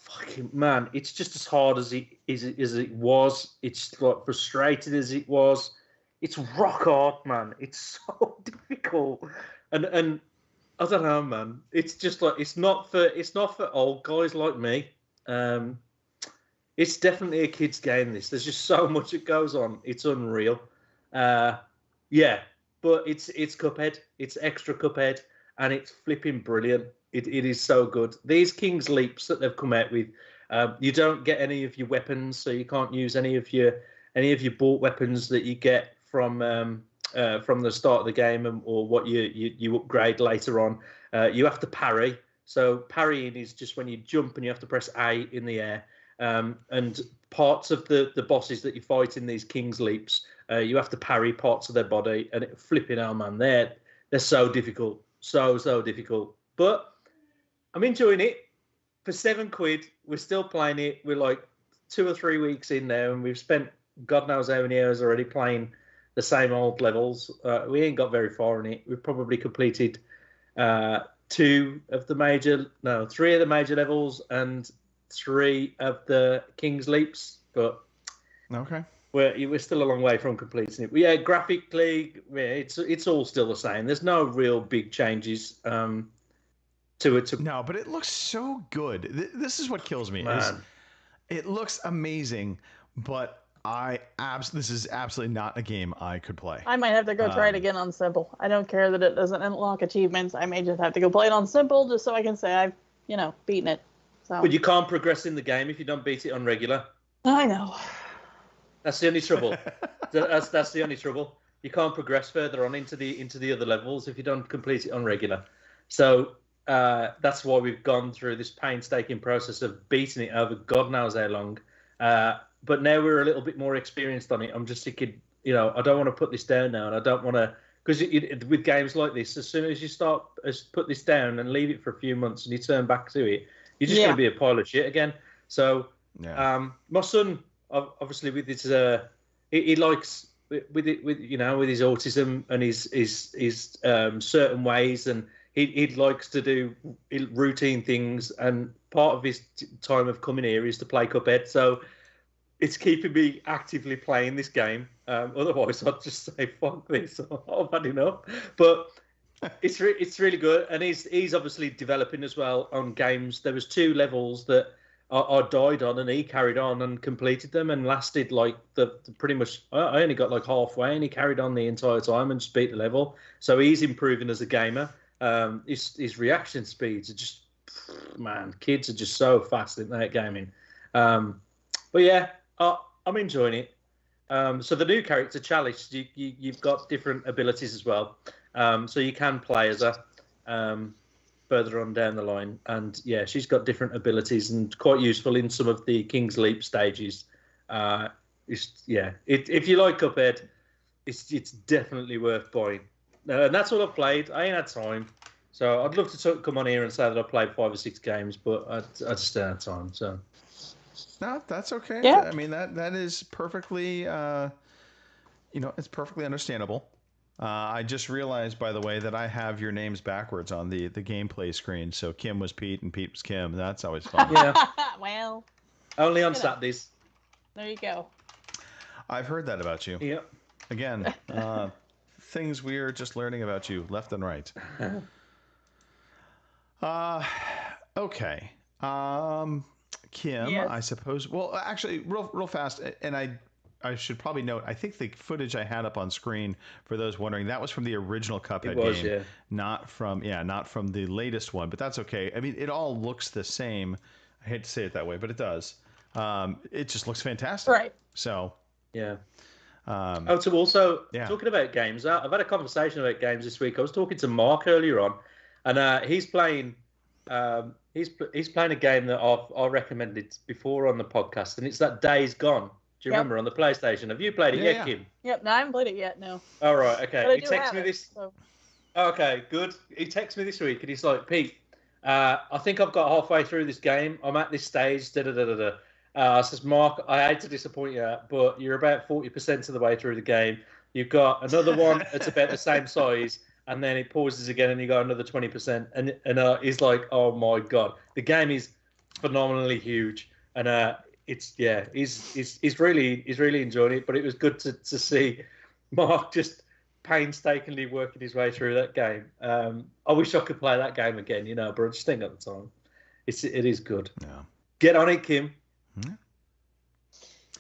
fucking man, it's just as hard as it was. It's like frustrating as it was. It's rock hard, man. It's so difficult, and I don't know, man. It's just like it's not for old guys like me. It's definitely a kid's game. There's just so much that goes on. It's unreal. Yeah, but it's Cuphead. It's extra Cuphead, and it's flipping brilliant. It is so good. These King's Leaps that they've come out with, you don't get any of your weapons, so you can't use any of your bought weapons that you get from the start of the game, or what you upgrade later on. You have to parry. So parrying is just when you jump and you have to press A in the air. And parts of the bosses that you fight in these King's Leaps, you have to parry parts of their body, and flipping out, man, they're so difficult, so difficult. But I'm enjoying it. For £7, we're still playing it. We're like 2 or 3 weeks in now, and we've spent God knows how many hours already playing the same old levels. We ain't got very far in it. We've probably completed 3 of the major levels and 3 of the King's Leaps, but okay, we're still a long way from completing it. But yeah, graphically, it's all still the same. There's no real big changes to it. No, but it looks so good. This is what kills me. It looks amazing, but this is absolutely not a game I could play. I might have to go try it again on simple. I don't care that it doesn't unlock achievements. I may just have to go play it on simple just so I can say I've beaten it. So. But you can't progress in the game if you don't beat it on regular. I know. That's the only trouble. that's the only trouble. You can't progress further on into the other levels if you don't complete it on regular. So that's why we've gone through this painstaking process of beating it over God knows how long. But now we're a little bit more experienced on it. I'm just thinking, I don't want to put this down now, and I don't want to, because with games like this, as soon as you put this down and leave it for a few months and you turn back to it, you're just going to be a pile of shit again. So, my son, obviously, with his, he likes with his autism and his certain ways, and he likes to do routine things. And part of his time of coming here is to play Cuphead. So it's keeping me actively playing this game. Otherwise, I'd just say fuck this. I've had enough. But it's really good, and he's obviously developing as well on games. There was 2 levels that I died on, and he carried on and completed them, and lasted like the pretty much. I only got like halfway, and he carried on the entire time and just beat the level. So he's improving as a gamer. His reaction speeds are just, man, kids are just so fast in that gaming. But yeah, I'm enjoying it. So the new character, Chalice, you've got different abilities as well. So you can play as her further on down the line. And yeah, she's got different abilities and quite useful in some of the King's Leap stages. If you like Cuphead, it's definitely worth buying. And that's what I've played. I ain't had time. So I'd love to come on here and say that I've played 5 or 6 games, but I just don't have time. So. No, that's okay. Yeah. I mean, that is perfectly, it's perfectly understandable. I just realized, by the way, that I have your names backwards on the gameplay screen. So Kim was Pete and Pete was Kim. That's always fun. Yeah. Well. Only on Saturdays. There you go. I've heard that about you. Yep. Again, things we are just learning about you left and right. Okay. Kim, yes. I suppose. Well, actually, real fast, and I should probably note, I think the footage I had up on screen, for those wondering, that was from the original Cuphead game, yeah. not from the latest one. But that's okay. I mean, it all looks the same. I hate to say it that way, but it does. It just looks fantastic. Right. So yeah. So also talking about games, I've had a conversation about games this week. I was talking to Mark earlier on, and he's playing. He's playing a game that I recommended before on the podcast, and it's that Days Gone. Do you remember on the PlayStation? Have you played it yet, Kim? Yep, no, I haven't played it yet. No. All right, okay. But He texted me this. So. Okay, good. He texted me this week, and he's like, Pete, I think I've got halfway through this game. I'm at this stage. Da da da da da. I says, Mark, I hate to disappoint you, but you're about 40% of the way through the game. You've got another one that's about the same size, and then it pauses again, and you got another 20%. And he's like, oh my god, the game is phenomenally huge, and he's really enjoying it. But it was good to see Mark just painstakingly working his way through that game. I wish I could play that game again, but I just think at the time, it is good. Yeah. Get on it, Kim.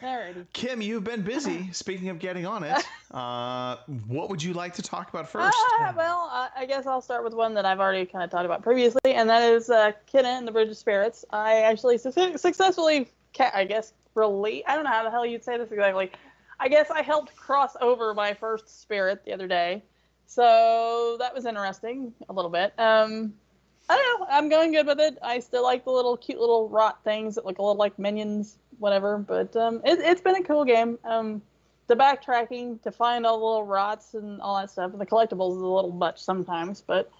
Alrighty. Kim, you've been busy. Speaking of getting on it, what would you like to talk about first? I guess I'll start with one that I've already kind of talked about previously, and that is Kenna and the Bridge of Spirits. I actually successfully, I don't know how the hell you'd say this exactly. I guess I helped cross over my first spirit the other day, so that was interesting a little bit. I don't know. I'm going good with it. I still like the cute little rot things that look a little like minions, whatever. But it's been a cool game. The backtracking to find all the little rots and all that stuff, and the collectibles is a little much sometimes, but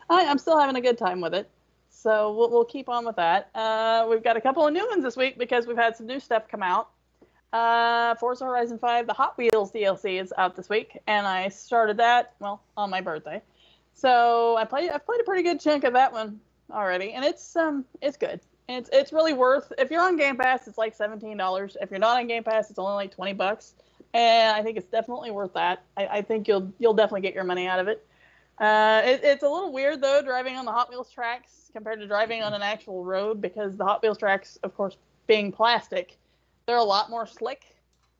I'm still having a good time with it. So we'll keep on with that. We've got a couple of new ones this week because we've had some new stuff come out. Forza Horizon 5, the Hot Wheels DLC is out this week, and I started that, on my birthday. So I've played a pretty good chunk of that one already, and it's good. It's really worth. If you're on Game Pass, it's like $17. If you're not on Game Pass, it's only like $20, and I think it's definitely worth that. I think you'll definitely get your money out of it. It's a little weird though, driving on the Hot Wheels tracks compared to driving on an actual road, because the Hot Wheels tracks, of course, being plastic, they're a lot more slick,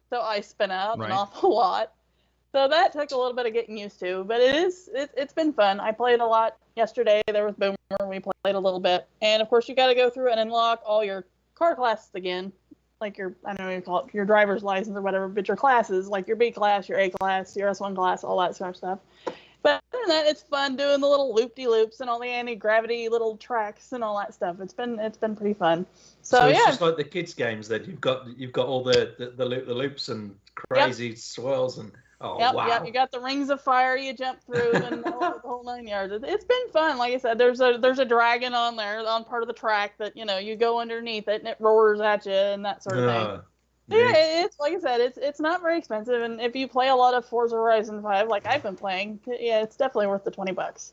so I spin out an awful lot. So that took a little bit of getting used to, but it's been fun. I played a lot yesterday. There was Boomer. We played a little bit, and of course you got to go through and unlock all your car classes again, like I don't know what you call it, your driver's license or whatever, but your classes, like your B class, your A class, your S1 class, all that sort of stuff. But other than that, it's fun doing the little loop-de-loops and all the anti-gravity little tracks and all that stuff. It's been pretty fun. So it's just like the kids' games that you've got all the loops and crazy swirls and. Oh, wow. Yep, you got the rings of fire you jump through and the whole 9 yards. It's been fun. Like I said, there's a dragon on there on part of the track that, you go underneath it and it roars at you and that sort of thing. Yeah, it's like I said, it's not very expensive, and if you play a lot of Forza Horizon 5 like I've been playing, it's definitely worth the $20.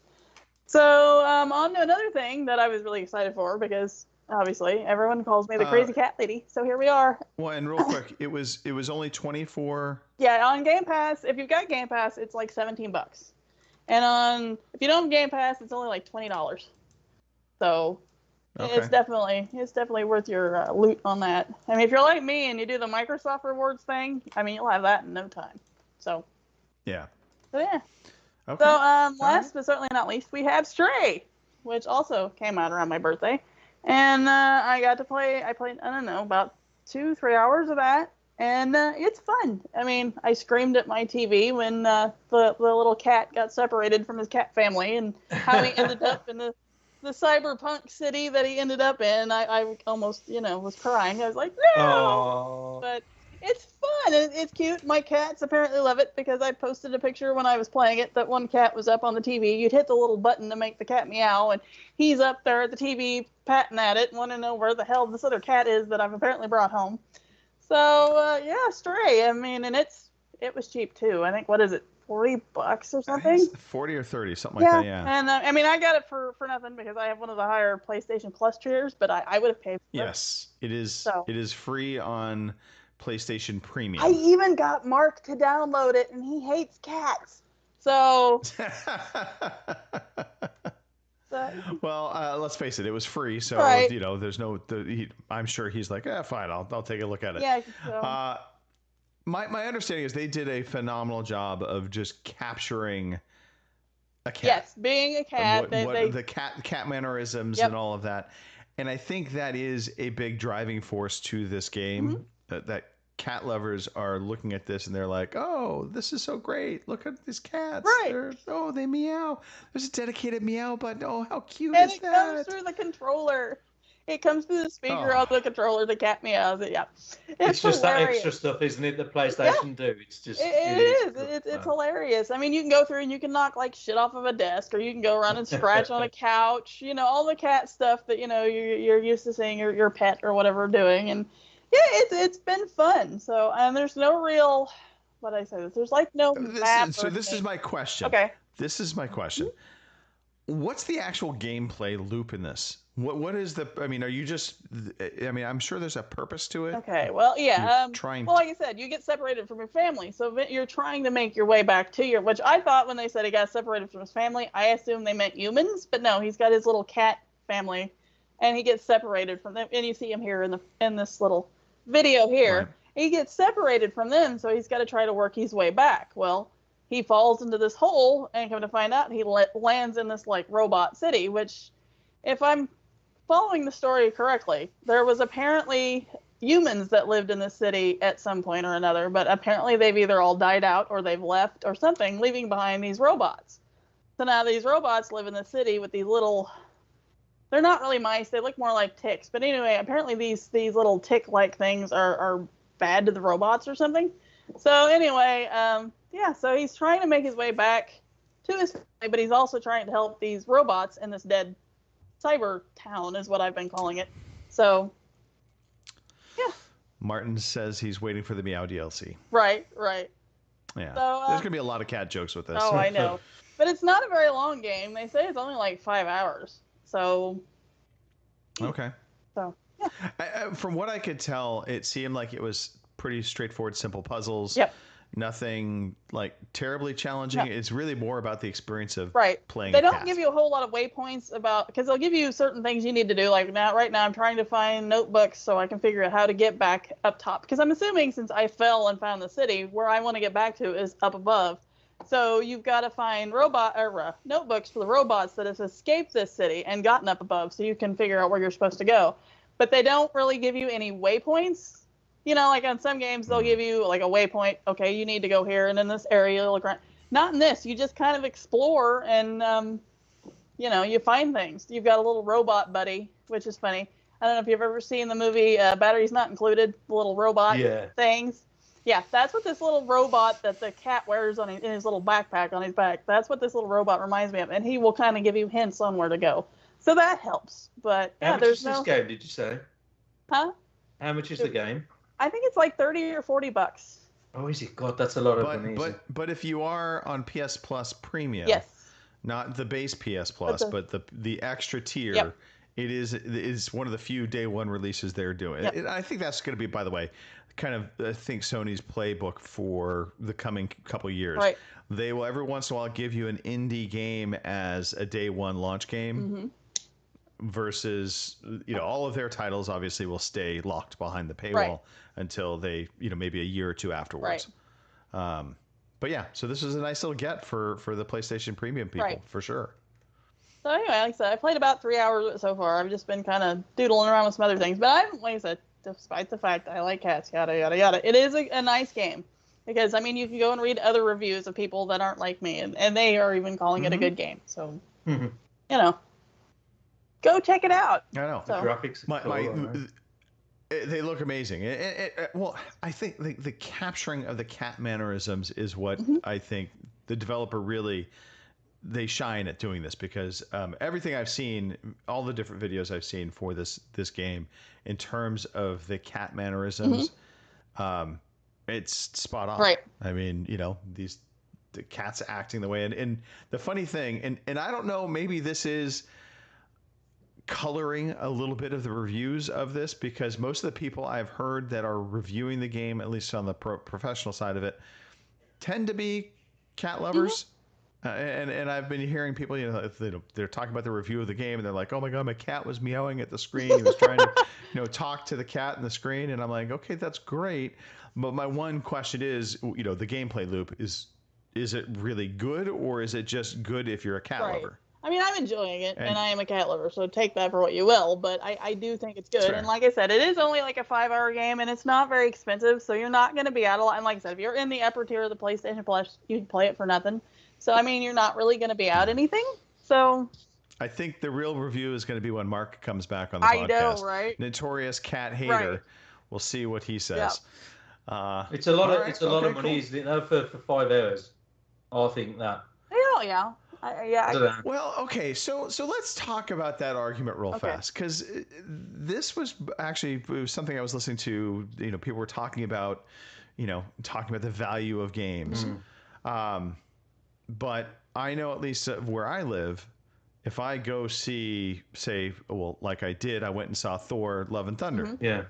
So on to another thing that I was really excited for, because obviously everyone calls me the crazy cat lady, so here we are. Well, and real quick, it was only 24. Yeah, on Game Pass, if you've got Game Pass, it's like $17, and if you don't have Game Pass, it's only like $20. So it's definitely worth your loot on that. I mean, if you're like me and you do the Microsoft rewards thing, I mean, you'll have that in no time. So yeah. Okay. So last but certainly not least, we have Stray, which also came out around my birthday. And I got to play. I played, I don't know, about 2-3 hours of that, and it's fun. I mean, I screamed at my TV when the little cat got separated from his cat family, and how he ended up in the cyberpunk city that he ended up in. I almost, was crying. I was like, no! Aww. But it's fun, and it's cute. My cats apparently love it, because I posted a picture when I was playing it that one cat was up on the TV. You'd hit the little button to make the cat meow, and he's up there at the TV patting at it, want to know where the hell this other cat is that I've apparently brought home. So, Stray. I mean, and it was cheap, too. I think, what is it, $40 or something? 40 or 30, something like that, yeah. And I mean, I got it for nothing because I have one of the higher PlayStation Plus tiers, but I would have paid for it. Yes, it is. It is free on PlayStation Premium. I even got Mark to download it, and he hates cats. So. Well, let's face it, it was free, so there's no. I'm sure he's like, fine, I'll take a look at it. Yeah. So. My understanding is they did a phenomenal job of just capturing a cat. Yes, being a cat. The cat mannerisms and all of that, and I think that is a big driving force to this game. That cat lovers are looking at this and they're like, "Oh, this is so great! Look at these cats! Right. They meow. There's a dedicated meow button. Oh, how cute And is it that?" comes through the controller. It comes through the speaker on the controller. The cat meows. Yeah, it's just hilarious. that extra stuff, isn't it? That PlayStation do. It's just It's hilarious. I mean, you can go through and you can knock like shit off of a desk, or you can go around and scratch on a couch. You know, all the cat stuff that you're used to seeing your pet or whatever doing, and yeah, it's been fun. So there's no real, what did I say? There's like no map. This is my question. Okay. This is my question. What's the actual gameplay loop in this? What is the? I mean, are you just? I mean, I'm sure there's a purpose to it. Okay. Well, yeah. Trying. Well, like I said, you get separated from your family, so you're trying to make your way back to your. Which I thought when they said he got separated from his family, I assumed they meant humans, but no, he's got his little cat family, and he gets separated from them. And you see him here in this little video here. Right. He gets separated from them, so he's got to try to work his way back. Well, he falls into this hole, and come to find out, he lands in this like robot city. Which, if I'm following the story correctly, there was apparently humans that lived in this city at some point or another, but apparently they've either all died out or they've left or something, leaving behind these robots. So now these robots live in the city with these little, they're not really mice, they look more like ticks, but anyway, apparently these little tick-like things are bad to the robots or something. So anyway, yeah, so he's trying to make his way back to his family, but he's also trying to help these robots in this dead cyber town is what I've been calling it. So, yeah. Martin says he's waiting for the Meow DLC. Right. Yeah. So, there's gonna be a lot of cat jokes with this. Oh, I know. But it's not a very long game. They say it's only like 5 hours. So. Okay. So, yeah. From what I could tell, it seemed like it was pretty straightforward, simple puzzles. Yep. Nothing like terribly challenging. No. It's really more about the experience of playing. They don't give you a whole lot of waypoints because they'll give you certain things you need to do. Like right now, I'm trying to find notebooks so I can figure out how to get back up top. Because I'm assuming since I fell and found the city, where I want to get back to is up above. So you've got to find notebooks for the robots that have escaped this city and gotten up above, so you can figure out where you're supposed to go. But they don't really give you any waypoints. You know, like on some games, they'll give you like a waypoint. Okay, you need to go here, and in this area, look around. Not in this. You just kind of explore, and you find things. You've got a little robot buddy, which is funny. I don't know if you've ever seen the movie Batteries Not Included, the little robot things. Yeah, that's what this little robot that the cat wears in his little backpack on his back. That's what this little robot reminds me of, and he will kind of give you hints on where to go. So that helps. But yeah, how much is this game? Did you say? Huh? How much is the game? I think it's like $30 or $40. Oh, is it? God, that's a lot of money. But if you are on PS Plus Premium, not the base PS Plus, but the extra tier, it is one of the few day one releases they're doing. I think that's going to be, by the way, kind of I think Sony's playbook for the coming couple years. Right. They will every once in a while give you an indie game as a day one launch game. Mm-hmm. Versus, all of their titles obviously will stay locked behind the paywall until they, maybe a year or two afterwards. Right. But yeah, so this is a nice little get for the PlayStation Premium people, for sure. So anyway, like I said, I played about 3 hours so far. I've just been kind of doodling around with some other things. But like I said, despite the fact that I like cats, yada, yada, yada, it is a nice game. Because, I mean, you can go and read other reviews of people that aren't like me, and they are even calling it a good game. So, go check it out. I know. The graphics they look amazing. Well, I think the capturing of the cat mannerisms is what I think the developer really, they shine at doing this, because everything I've seen, all the different videos I've seen for this game, in terms of the cat mannerisms, it's spot on. Right. I mean, the cat's acting the way. And the funny thing, and I don't know, maybe this is coloring a little bit of the reviews of this, because most of the people I've heard that are reviewing the game, at least on the professional side of it, tend to be cat lovers. And I've been hearing people, they're talking about the review of the game, and they're like, "Oh my god, my cat was meowing at the screen. He was trying to, talk to the cat in the screen." And I'm like, "Okay, that's great." But my one question is, the gameplay loop is it really good, or is it just good if you're a cat lover? I mean, I'm enjoying it, and I am a cat lover, so take that for what you will. But I do think it's good. And like I said, it is only like a 5-hour game, and it's not very expensive, so you're not going to be out a lot. And like I said, if you're in the upper tier of the PlayStation Plus, you can play it for nothing. So, I mean, you're not really going to be out anything. So I think the real review is going to be when Mark comes back on the podcast. I know, right? Notorious cat hater. Right. We'll see what he says. Yeah. It's a lot of money, isn't it? Though, for 5 hours, I think that. Yeah. Well, okay, so let's talk about that argument real fast, because this was actually something I was listening to. People were talking about, the value of games. But I know, at least where I live, if I go see, say, like I did, I went and saw Thor: Love and Thunder. Yeah.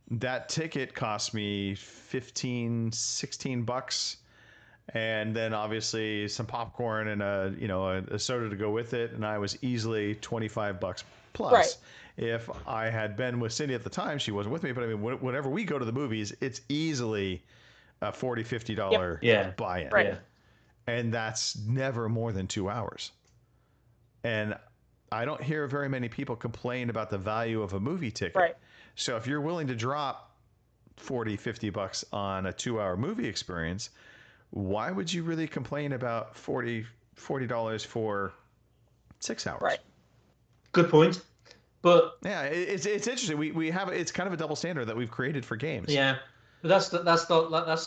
That ticket cost me $15-16. And then obviously some popcorn and a soda to go with it, and I was easily $25 plus. Right. If I had been with Cindy at the time, she wasn't with me, but I mean, whenever we go to the movies, it's easily a $40-50 buy-in. Right. And that's never more than 2 hours. And I don't hear very many people complain about the value of a movie ticket. Right. So if you're willing to drop $40-50 on a 2-hour movie experience, why would you really complain about $40 for 6 hours? Right. Good point. But yeah, it's interesting. We have, it's kind of a double standard that we've created for games. Yeah, but that's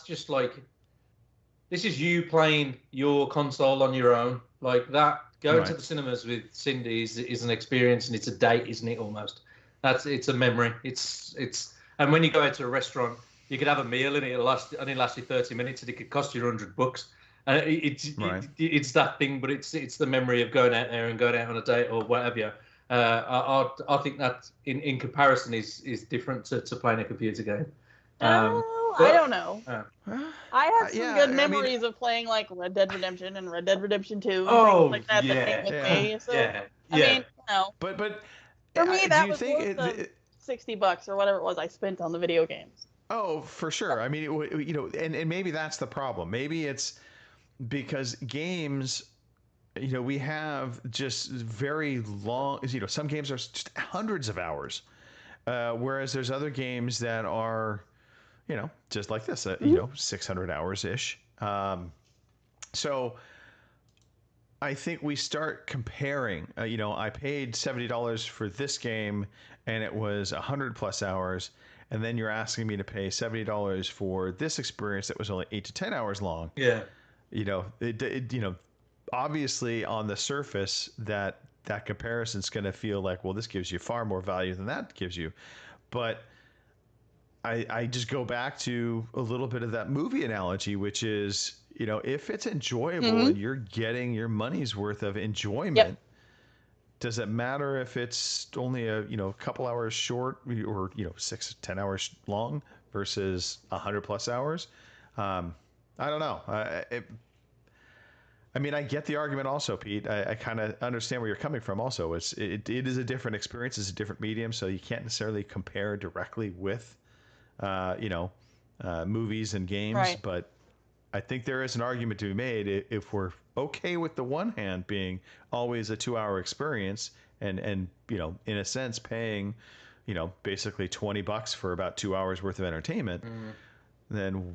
just like, this is you playing your console on your own. Like that, going to the cinemas with Cindy is an experience, and it's a date, isn't it? Almost. It's a memory. It's and when you go out to a restaurant, you could have a meal and it'll only last you 30 minutes, and it could cost you $100. And it's that thing, but it's the memory of going out there and going out on a date or whatever. I think that in comparison is different to playing a computer game. I don't know. I have some good memories of playing like Red Dead Redemption and Red Dead Redemption 2 and things like that that came with me. So I mean, But for me that was worth the $60 or whatever it was I spent on the video games. Oh, for sure. I mean, and maybe that's the problem. Maybe it's because games, we have just very long, some games are just hundreds of hours, whereas there's other games that are, just like this, 600 hours-ish. So I think we start comparing, I paid $70 for this game and it was 100+ hours. And then you're asking me to pay $70 for this experience that was only 8 to 10 hours long. Yeah. Obviously on the surface that comparison's going to feel like, well, this gives you far more value than that gives you. But I just go back to a little bit of that movie analogy, which is, if it's enjoyable and you're getting your money's worth of enjoyment, does it matter if it's only a couple hours short or 6 to 10 hours long versus 100+ hours? I don't know. I mean, I get the argument also, Pete. I kind of understand where you're coming from. Also, it is a different experience. It's a different medium, so you can't necessarily compare directly with movies and games. Right. But I think there is an argument to be made if we're okay with the one hand being always a 2-hour experience and in a sense paying basically $20 for about 2 hours worth of entertainment, then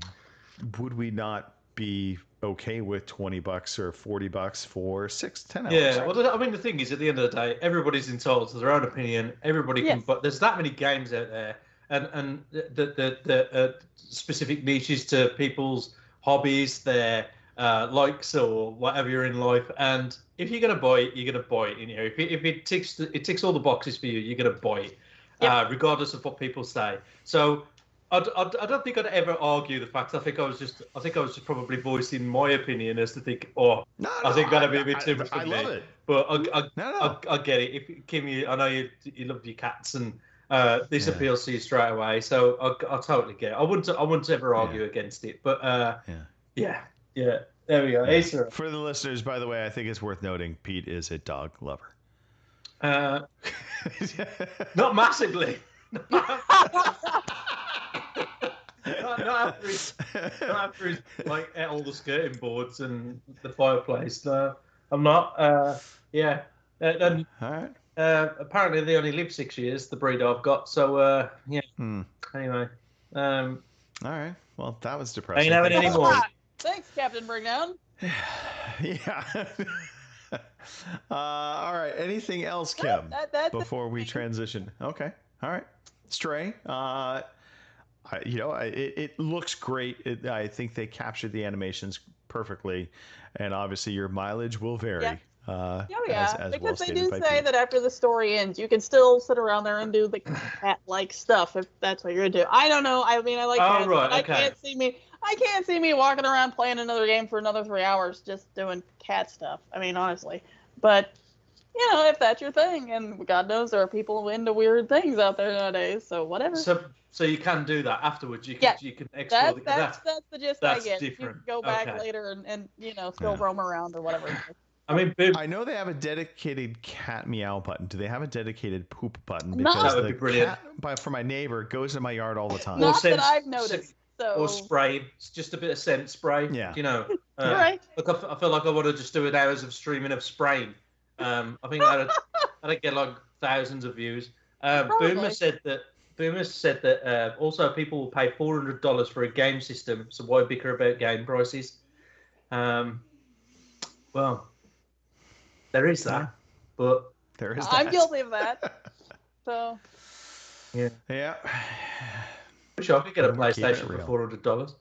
would we not be okay with $20 or $40 for 6-10 hours? Yeah, well, I mean, the thing is, at the end of the day, everybody's entitled to their own opinion. Everybody can, but there's that many games out there, and the specific niches to people's hobbies, their likes or whatever you're in life. And if you're gonna buy it, you're gonna buy it. If it ticks all the boxes for you, you're gonna buy it, regardless of what people say. So I don't think I'd ever argue the fact. I think I was just probably voicing my opinion as to think, I think that'd be a bit too much for me. I love it, but I get it. If Kim, I know you love your cats, and this appeals to you straight away. So I totally get it. I wouldn't ever argue against it. But yeah. There we go. Yeah. For the listeners, by the way, I think it's worth noting Pete is a dog lover. Not massively. Not after he's like at all the skirting boards and the fireplace. No, I'm not. Yeah. And All right. apparently they only live 6 years, the breed I've got. So yeah. Anyway. All right. Well, that was Ain't depressing. having any more. Thanks, Captain Bringdown. Yeah. All right. Anything else, Kim? That's before we transition. Okay. All right. Stray. It looks great. I think they captured the animations perfectly, and obviously your mileage will vary. Yeah. As because well they stated do by say Pete. that after the story ends, you can still sit around there and do the cat-like stuff if that's what you're gonna do. I don't know. I mean, I like cats, right, but okay. I can't see me walking around playing another game for another 3 hours just doing cat stuff. I mean, honestly, but if that's your thing, and God knows there are people into weird things out there nowadays, so whatever. So you can do that afterwards. You can explore. That's the gist I get. Different. You can go back Okay. later and still roam around or whatever. I mean, I know they have a dedicated cat meow button. Do they have a dedicated poop button? Not- Because That would the be brilliant. cat for my neighbor goes in my yard all the time. Not that I've noticed. Or spray. It's just a bit of scent spray. Yeah. Right. Look, I feel like I want to just do an hours of streaming of spraying. I think I'd get like thousands of views. Boomer said that also people will pay $400 for a game system. So why bicker about game prices? Well, there is that, but there is. I'm guilty of that. So. Yeah. Wish I could get a We're keeping it PlayStation for $400.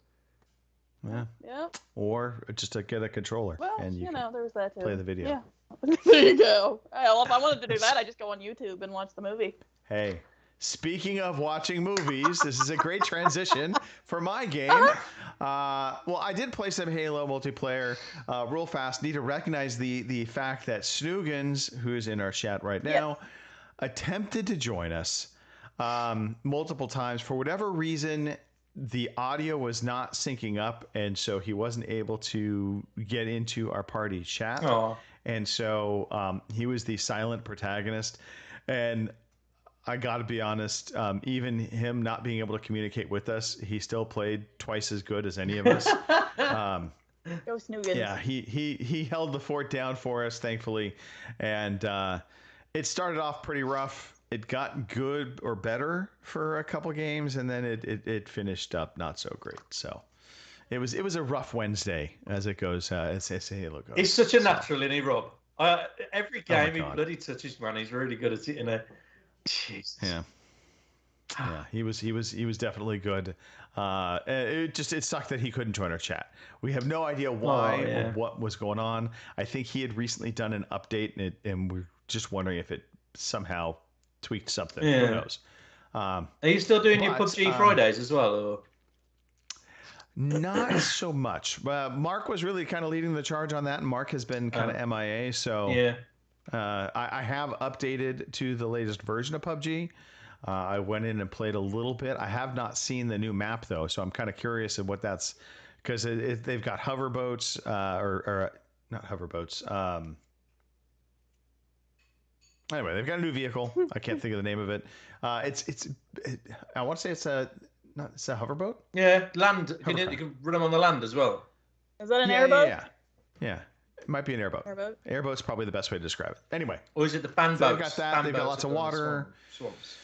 Yeah. Yeah. Or just to get a controller. Well, and you can there's that too. play the video. Yeah. There you go. Well, if I wanted to do that, I just go on YouTube and watch the movie. Hey, speaking of watching movies, this is a great transition for my game. Well, I did play some Halo multiplayer real fast. Need to recognize the fact that Snoogans, who's in our chat right now, attempted to join us multiple times. For whatever reason, the audio was not syncing up, and so he wasn't able to get into our party chat. Aww. And so he was the silent protagonist. And I got to be honest, even him not being able to communicate with us, he still played twice as good as any of us. Go Snoogans. Yeah, he held the fort down for us, thankfully. And it started off pretty rough. It got good or better for a couple games, and then it finished up not so great. So it was a rough Wednesday as it goes. As Halo goes. He's such a natural, isn't he, Rob? Every game he God. bloody touches, man. He's really good at it. In a Jesus. Yeah, he was definitely good. It sucked that he couldn't join our chat. We have no idea why or what was going on. I think he had recently done an update, and we're just wondering if it somehow tweaked something. Who knows? Are you still doing your PUBG Fridays as well? Or? Not so much. Mark was really kind of leading the charge on that, and Mark has been kind of MIA. So I have updated to the latest version of PUBG. I went in and played a little bit. I have not seen the new map though, so I'm kind of curious of what that's, because they've got hoverboats or not hoverboats. Anyway, they've got a new vehicle. I can't think of the name of it. I want to say it's a hoverboat. Yeah, land. You can run them on the land as well. Is that an airboat? Yeah. It might be an airboat. Airboat's probably the best way to describe it. Anyway. Or is it the fan boats? They've got that. They've got lots of water. Swamps.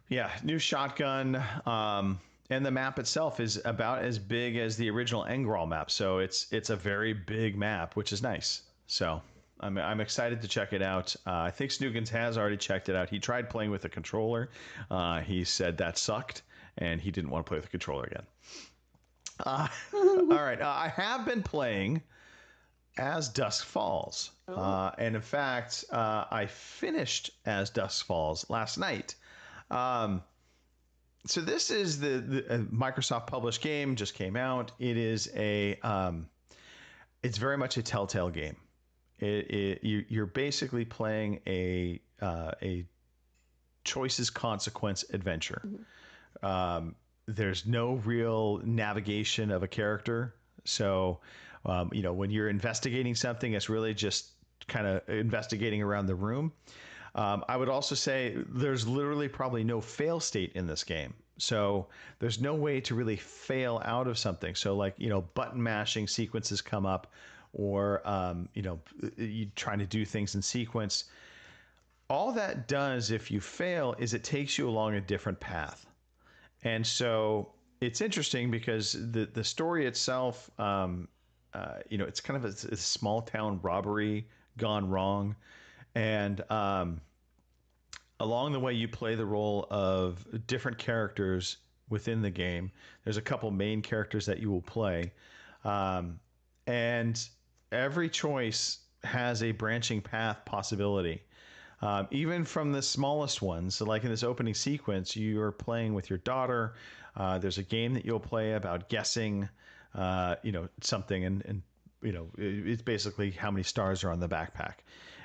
Yeah, new shotgun. And the map itself is about as big as the original Engral map. So it's a very big map, which is nice. So I'm excited to check it out. I think Snoogans has already checked it out. He tried playing with a controller. He said that sucked, and he didn't want to play with a controller again. All right. I have been playing As Dusk Falls. And in fact, I finished As Dusk Falls last night. So this is the Microsoft published game, just came out. It is it's very much a Telltale game. You're basically playing a choices consequence adventure. There's no real navigation of a character. So, when you're investigating something, it's really just kind of investigating around the room. I would also say there's literally probably no fail state in this game. So there's no way to really fail out of something. So button mashing sequences come up or you trying to do things in sequence. All that does, if you fail, is it takes you along a different path. And so it's interesting because the story itself, it's kind of a small town robbery gone wrong. And along the way, you play the role of different characters within the game. There's a couple main characters that you will play. And every choice has a branching path possibility. Even from the smallest ones. So like in this opening sequence, you're playing with your daughter. There's a game that you'll play about guessing, something. And it's basically how many stars are on the backpack.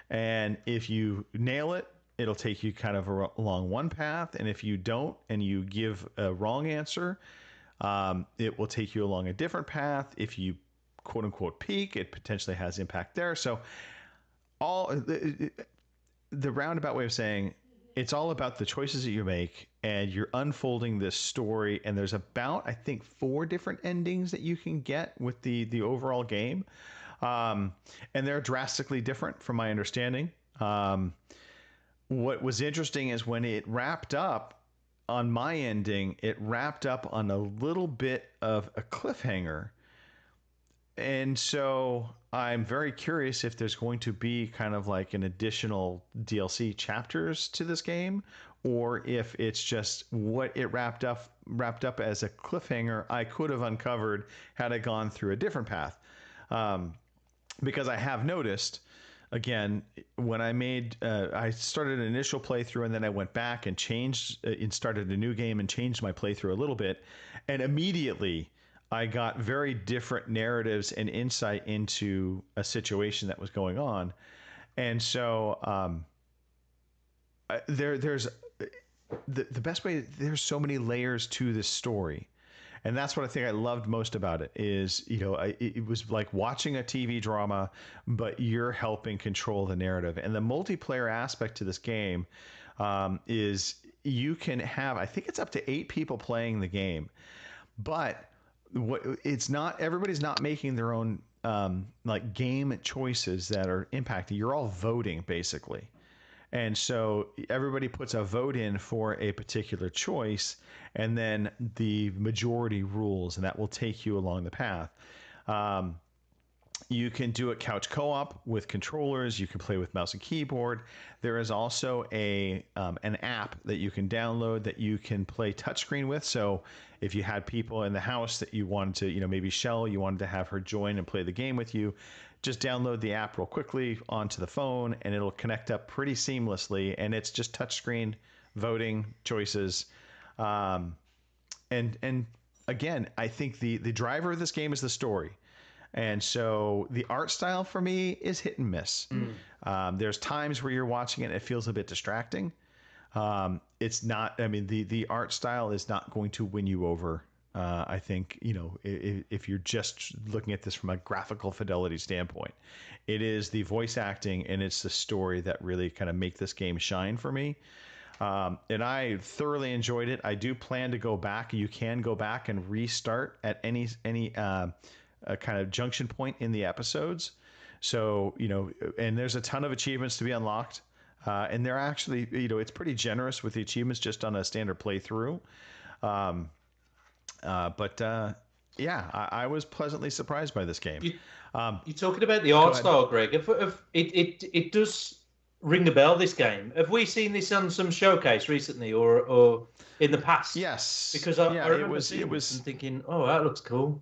And if you nail it, it'll take you kind of along one path. And if you don't, and you give a wrong answer, it will take you along a different path. If you quote unquote peak, it potentially has impact there. So the roundabout way of saying it's all about the choices that you make, and you're unfolding this story. And there's about, I think, 4 different endings that you can get with the overall game. And they're drastically different from my understanding. What was interesting is when it wrapped up on my ending, it wrapped up on a little bit of a cliffhanger. And so I'm very curious if there's going to be kind of like an additional DLC chapters to this game, or if it's just what it wrapped up as a cliffhanger I could have uncovered had I gone through a different path. Because I have noticed, again, when I started an initial playthrough, and then I went back and changed and started a new game and changed my playthrough a little bit, and immediately I got very different narratives and insight into a situation that was going on. And so there's the best way, there's so many layers to this story. And that's what I think I loved most about it is, it was like watching a TV drama, but you're helping control the narrative. And the multiplayer aspect to this game is you can have, I think it's up to 8 people playing the game, but it's not, everybody's not making their own like game choices that are impacting. You're all voting basically. And so everybody puts a vote in for a particular choice, and then the majority rules, and that will take you along the path. You can do it couch co-op with controllers. You can play with mouse and keyboard. There is also an app that you can download that you can play touchscreen with. So if you had people in the house that you wanted to, maybe Shell, you wanted to have her join and play the game with you, just download the app real quickly onto the phone, and it'll connect up pretty seamlessly. And it's just touchscreen voting choices. And again, I think the driver of this game is the story. And so the art style for me is hit and miss. There's times where you're watching it and it feels a bit distracting. It's not, the art style is not going to win you over. I think, if you're just looking at this from a graphical fidelity standpoint, it is the voice acting and it's the story that really kind of make this game shine for me. And I thoroughly enjoyed it. I do plan to go back. You can go back and restart at any kind of junction point in the episodes. So, and there's a ton of achievements to be unlocked. And they're actually, it's pretty generous with the achievements just on a standard playthrough. Yeah, I was pleasantly surprised by this game. You're talking about the art style, Greg. If it does ring a bell, this game. Have we seen this on some showcase recently or in the past? Yes. Because I remember seeing this and thinking, oh, that looks cool.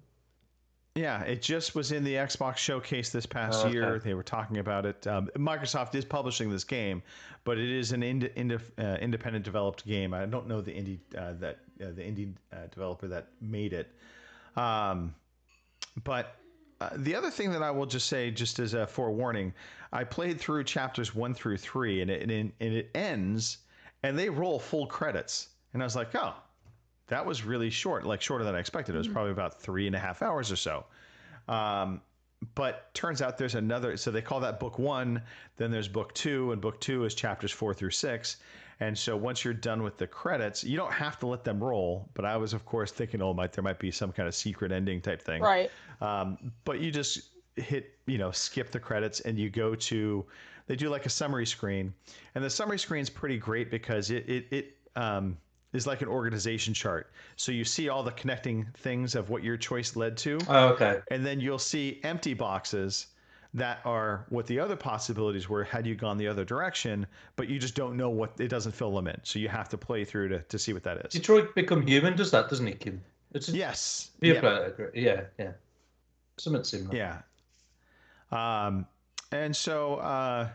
Yeah, it just was in the Xbox showcase this past year. They were talking about it. Microsoft is publishing this game, but it is an independent developed game. I don't know the indie developer that made it. But the other thing that I will just say, just as a forewarning, I played through chapters 1 through 3, and it ends, and they roll full credits, and I was like, oh. That was really short, like shorter than I expected. It was probably about 3.5 hours or so. But turns out there's another, so they call that book 1, then there's book 2, and book 2 is chapters 4 through 6. And so once you're done with the credits, you don't have to let them roll. But I was, of course, thinking, there might be some kind of secret ending type thing. Right. But you just hit, skip the credits and you go to, they do like a summary screen, and the summary screen is pretty great because it is like an organization chart. So you see all the connecting things of what your choice led to. Oh, okay. And then you'll see empty boxes that are what the other possibilities were had you gone the other direction, but you just don't know what, it doesn't fill them in. So you have to play through to see what that is. Detroit Become Human does that, doesn't it, Kim? Yes. Yeah. Something similar. Yeah. And so,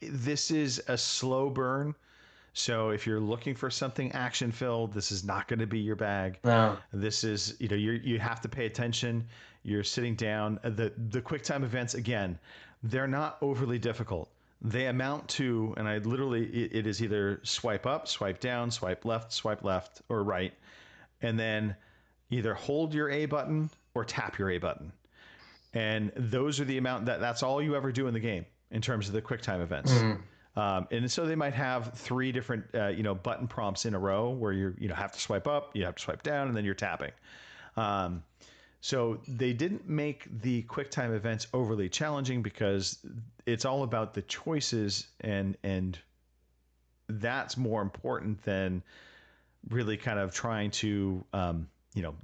this is a slow burn. So if you're looking for something action filled, this is not going to be your bag. No. This is, you have to pay attention. You're sitting down. The QuickTime events, again, they're not overly difficult. They amount to, and it is either swipe up, swipe down, swipe left, or right. And then either hold your A button or tap your A button. And those are the amount that's all you ever do in the game in terms of the QuickTime events. Mm-hmm. And so they might have 3 different, button prompts in a row where you have to swipe up, you have to swipe down, and then you're tapping. So they didn't make the QuickTime events overly challenging because it's all about the choices, and that's more important than really kind of trying to,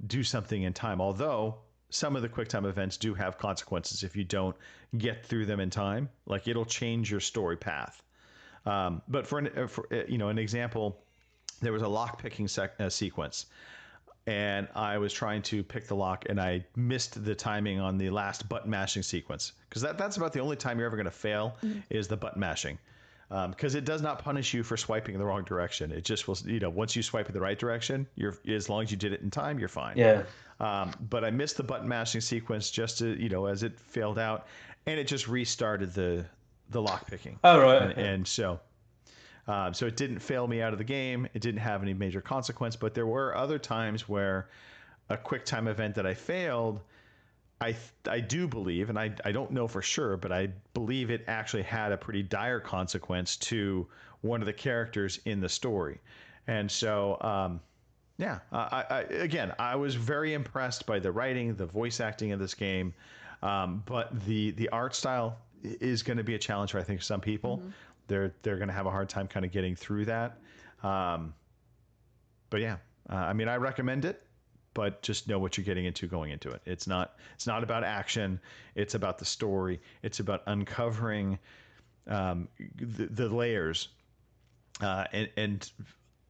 do something in time. Although some of the QuickTime events do have consequences if you don't get through them in time. Like, it'll change your story path. But for an example, there was a lock picking sequence, and I was trying to pick the lock, and I missed the timing on the last button mashing sequence, because that's about the only time you're ever going to fail is the button mashing, because it does not punish you for swiping in the wrong direction. It just will, once you swipe in the right direction, as long as you did it in time, you're fine. Yeah. But I missed the button mashing sequence just to, as it failed out, and it just restarted the lock picking. Oh, right. And so it didn't fail me out of the game. It didn't have any major consequence, but there were other times where a QuickTime event that I failed, I do believe, and I don't know for sure, but I believe it actually had a pretty dire consequence to one of the characters in the story. And so, I was very impressed by the writing, the voice acting of this game, but the art style is going to be a challenge for, I think, some people. Mm-hmm. They're going to have a hard time kind of getting through that. I recommend it, but just know what you're getting into going into it. It's not about action. It's about the story. It's about uncovering the layers. And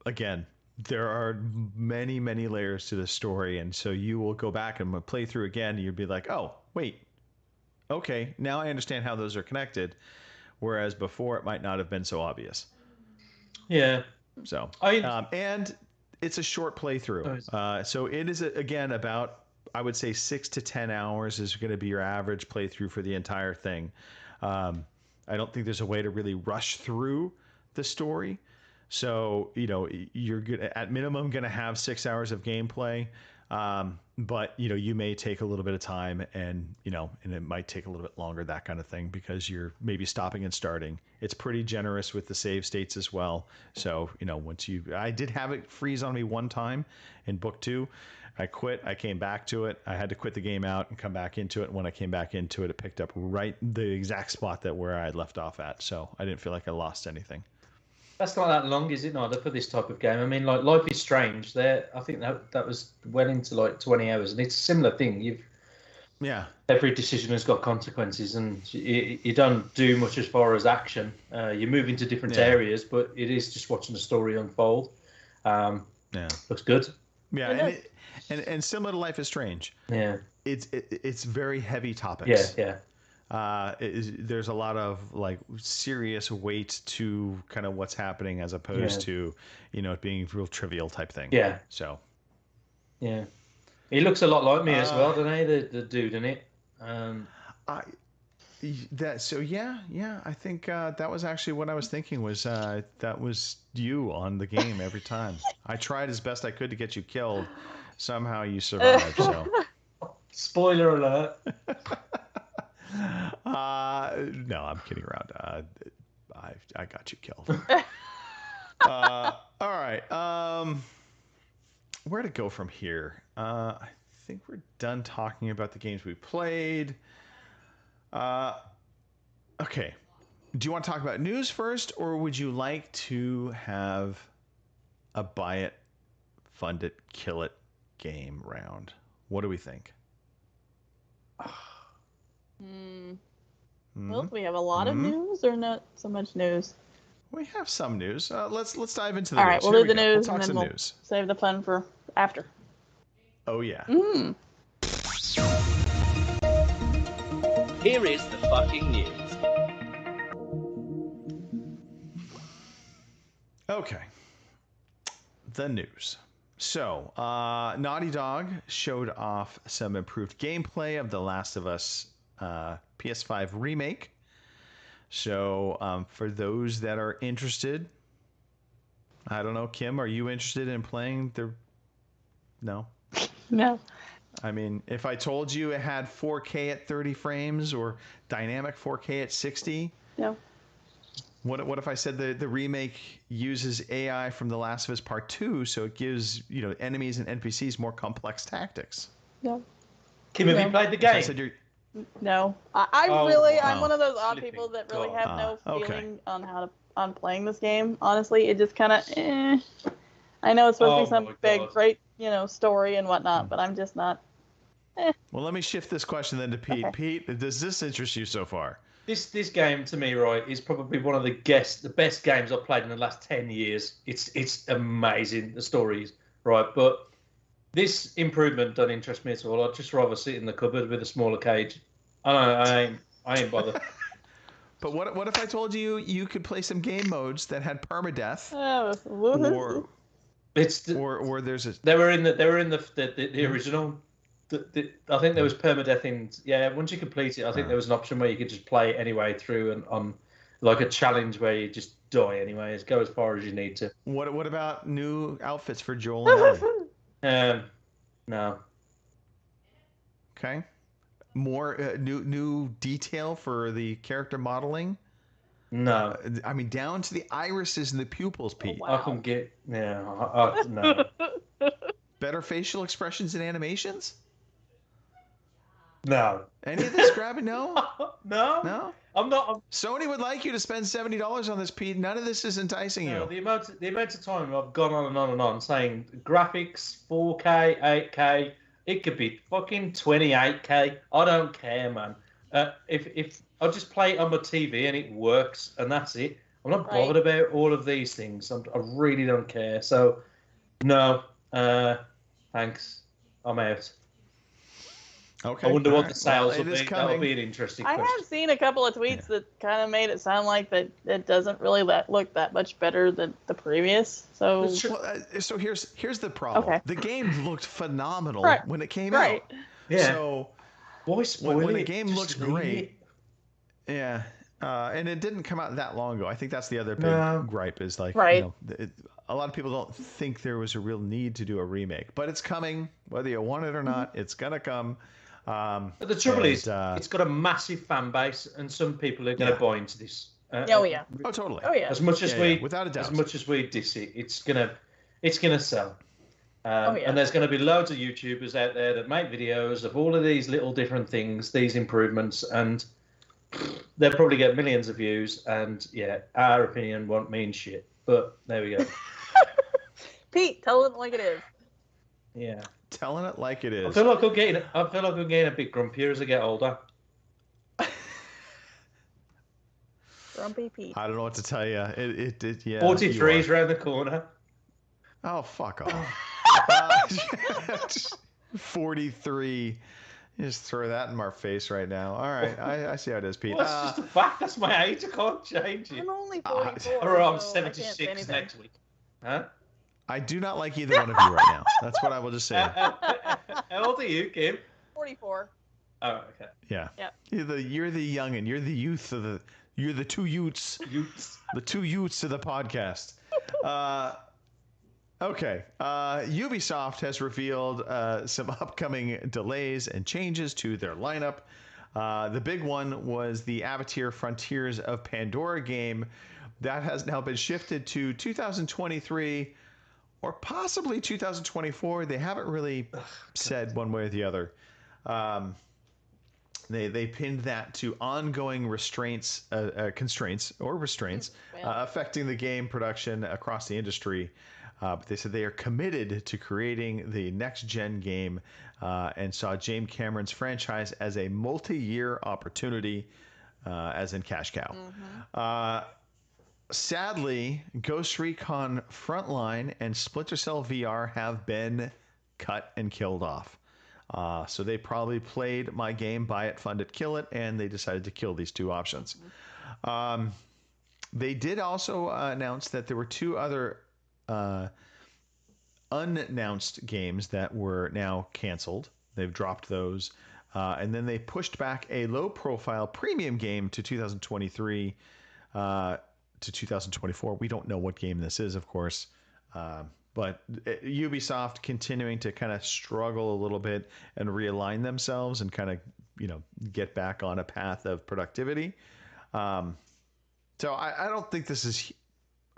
again, there are many, many layers to the story. And so you will go back and play through again, and you'll be like, oh, wait, okay, now I understand how those are connected. Whereas before it might not have been so obvious. Yeah. So, and it's a short playthrough. So it is, again, about, I would say 6 to 10 hours is going to be your average playthrough for the entire thing. I don't think there's a way to really rush through the story. So, you're at minimum going to have 6 hours of gameplay. But you may take a little bit of time, and it might take a little bit longer, that kind of thing, because you're maybe stopping and starting. It's pretty generous with the save states as well. So, I did have it freeze on me one time in book 2. I quit. I came back to it. I had to quit the game out and come back into it. When I came back into it, it picked up right the exact spot where I had left off at. So I didn't feel like I lost anything. That's not that long, is it, neither, for this type of game? I mean, like, Life is Strange, I think that was well into like 20 hours, and it's a similar thing. Every decision has got consequences, and you don't do much as far as action. You move into different areas, but it is just watching the story unfold. Looks good. Yeah, and similar to Life is Strange. Yeah, it's very heavy topics. Yeah. There's a lot of like serious weight to kind of what's happening, as opposed to it being real trivial type thing. Yeah. So. Yeah, he looks a lot like me as well, doesn't he? The dude in it. I think that was actually what I was thinking, was that was you on the game every time. I tried as best I could to get you killed. Somehow you survived. So. Spoiler alert. No, I'm kidding around. I got you killed. All right. Where to go from here? I think we're done talking about the games we played. Okay. Do you want to talk about news first, or would you like to have a buy it, fund it, kill it game round? What do we think? Well, do we have a lot of news or not so much news? We have some news. Let's dive into the All news. right, we'll Here do the go. news We'll and talk then some we'll news. save the fun for after. Oh, yeah. Here is the fucking news. Okay. The news. So, Naughty Dog showed off some improved gameplay of The Last of Us PS5 remake. So, for those that are interested, I don't know, Kim, are you interested in playing the... No? No. I mean, if I told you it had 4K at 30 frames or dynamic 4K at 60... No. What if I said the remake uses AI from The Last of Us Part 2, so it gives, enemies and NPCs more complex tactics? No. Kim, have you played the game? I said No. I'm one of those odd people that really have no feeling on playing this game. Honestly, it just kind of, I know it's supposed to be some big, great, story and whatnot, but I'm just not. Well, let me shift this question then to Pete. Okay. Pete, does this interest you so far? This game to me, right, is probably one of the best games I've played in the last 10 years. It's amazing, the stories, right? But this improvement don't interest me at all. I'd just rather sit in the cupboard with a smaller cage. I ain't bothered. But what if I told you you could play some game modes that had permadeath? Or there's a... They were in the original. I think there was permadeath in. Yeah, once you complete it, I think there was an option where you could just play it anyway through and on like a challenge where you just die anyway. Go as far as you need to. What about new outfits for Joel and Ellie? No. Okay. More new detail for the character modeling? No. I mean, down to the irises and the pupils, Pete. Oh, wow. I can get no. Better facial expressions and animations? No. Any of this grabbing? No? No? I'm not. Sony would like you to spend $70 on this, Pete. None of this is enticing you. The amount of time I've gone on and on saying graphics, 4K, 8K, it could be fucking 28K. I don't care, man. If I just play it on my TV and it works and that's it. I'm not bothered about all of these things. I really don't care. So, no. Thanks. I'm out. Okay. I wonder what the sales will be. That'll be an interesting question. I have seen a couple of tweets that kind of made it sound like that it doesn't really look that much better than the previous. So, so here's the problem. Okay. The game looked phenomenal when it came out. Yeah. So why spoil it? When a game looks great, yeah, and it didn't come out that long ago. I think that's the other big gripe is like, a lot of people don't think there was a real need to do a remake, but it's coming. Whether you want it or not, it's gonna come. But the trouble is, it's got a massive fan base, and some people are going to buy into this. Oh, totally. Oh, yeah. As much as without a doubt. As much as we diss it, it's gonna sell. And there's going to be loads of YouTubers out there that make videos of all of these little different things, these improvements, and they'll probably get millions of views. And our opinion won't mean shit. But there we go. Pete, tell it like it is. Yeah. Telling it like it is. I feel like I'm getting a bit grumpier as I get older. Grumpy Pete. I don't know what to tell you. Yeah. 43 is around the corner. Oh, fuck off. 43. You just throw that in my face right now. All right, I see how it is, Pete. Well, that's just a fact. That's my age. I can't change it. I'm only 44. Or I'm 76 next week. Huh? I do not like either one of you right now. That's what I will just say. How old are you, Kim? 44. Oh, okay. Yeah. Yep. You're the youngin'. You're the youth of the. You're the two youths. The two youths of the podcast. Okay. Ubisoft has revealed some upcoming delays and changes to their lineup. The big one was the Avatar Frontiers of Pandora game that has now been shifted to 2023. or possibly 2024. They haven't really said one way or the other. They pinned that to ongoing constraints affecting the game production across the industry. But they said they are committed to creating the next-gen game and saw James Cameron's franchise as a multi-year opportunity, as in cash cow. Sadly, Ghost Recon Frontline and Splinter Cell VR have been cut and killed off. So they probably played my game, buy it, fund it, kill it, and they decided to kill these two options. They did also announce that there were two other unannounced games that were now canceled. They've dropped those. And then they pushed back a low-profile premium game to 2023 to 2024. We don't know what game this is, of course. But Ubisoft continuing to kind of struggle a little bit and realign themselves and kind of, get back on a path of productivity. So I don't think this is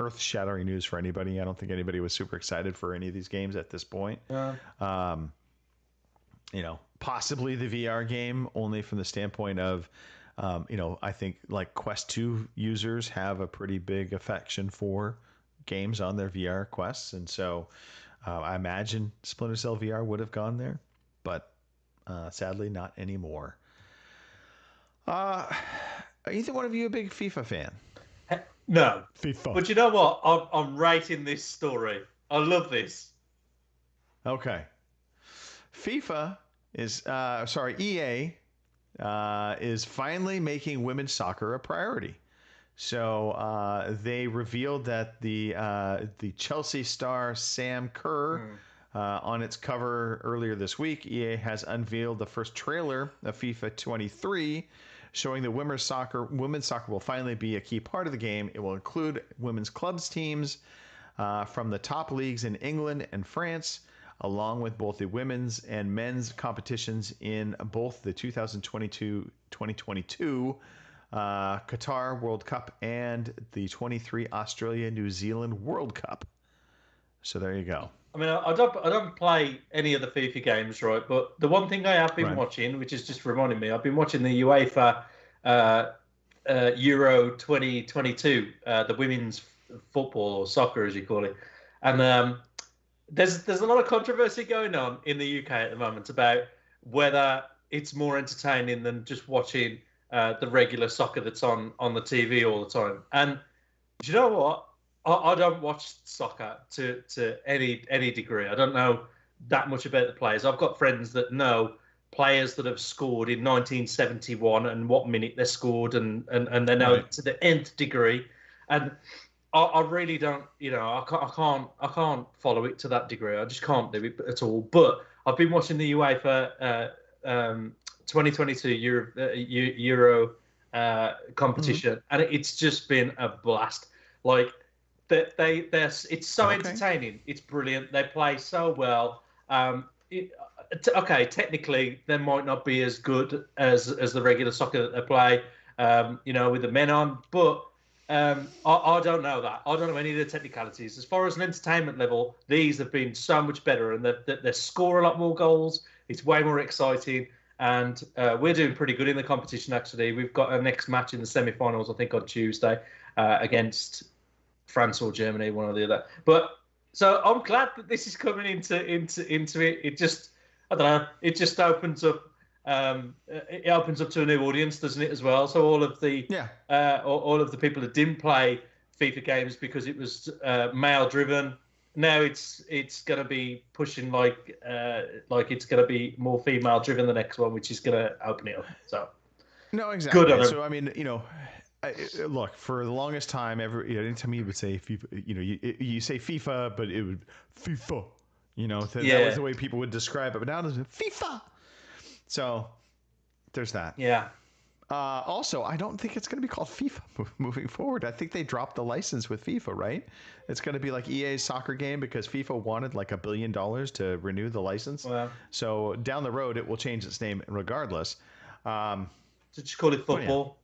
earth-shattering news for anybody. I don't think anybody was super excited for any of these games at this point. Possibly the VR game, only from the standpoint of, I think like Quest 2 users have a pretty big affection for games on their VR quests, and so I imagine Splinter Cell VR would have gone there, but sadly not anymore. Either one of you a big FIFA fan? No. FIFA. But you know what? I'm rating this story. I love this. Okay. FIFA is EA is finally making women's soccer a priority. So they revealed that the Chelsea star Sam Kerr, on its cover earlier this week, EA has unveiled the first trailer of FIFA 23, showing that women's soccer will finally be a key part of the game. It will include women's clubs teams from the top leagues in England and France, along with both the women's and men's competitions in both the 2022 Qatar World Cup and the 23 Australia-New Zealand World Cup. So there you go. I mean, I don't play any of the FIFA games, right? But the one thing I have been watching, which is just reminding me, I've been watching the UEFA Euro 2022, the women's football or soccer, as you call it, and there's a lot of controversy going on in the UK at the moment about whether it's more entertaining than just watching the regular soccer that's on the TV all the time. And do you know what? I don't watch soccer to any degree. I don't know that much about the players. I've got friends that know players that have scored in 1971 and what minute they scored, and they know to the nth degree. And I really don't, I can't follow it to that degree. I just can't do it at all. But I've been watching the UEFA 2022 Euro competition, and it's just been a blast. Like it's so entertaining. It's brilliant. They play so well. Technically they might not be as good as the regular soccer that they play, with the men on, but I don't know that. I don't know any of the technicalities. As far as an entertainment level, these have been so much better, and they score a lot more goals. It's way more exciting, and we're doing pretty good in the competition, actually. We've got our next match in the semi-finals, I think, on Tuesday against France or Germany, one or the other. But so I'm glad that this is coming into it. It just, I don't know, it just opens up. It opens up to a new audience, doesn't it, as well? So all of the all of the people that didn't play FIFA games because it was male driven, now it's going to be pushing like it's going to be more female driven, the next one, which is going to open it up. So no, exactly. Good on them. So I mean, look, for the longest time, anytime you would say FIFA, you say FIFA, but it would FIFA. That was the way people would describe it. But now it's FIFA. So there's that. Yeah. Also, I don't think it's going to be called FIFA moving forward. I think they dropped the license with FIFA, right? It's going to be like EA's soccer game because FIFA wanted like $1 billion to renew the license. Wow. So down the road, it will change its name regardless. So just call it football.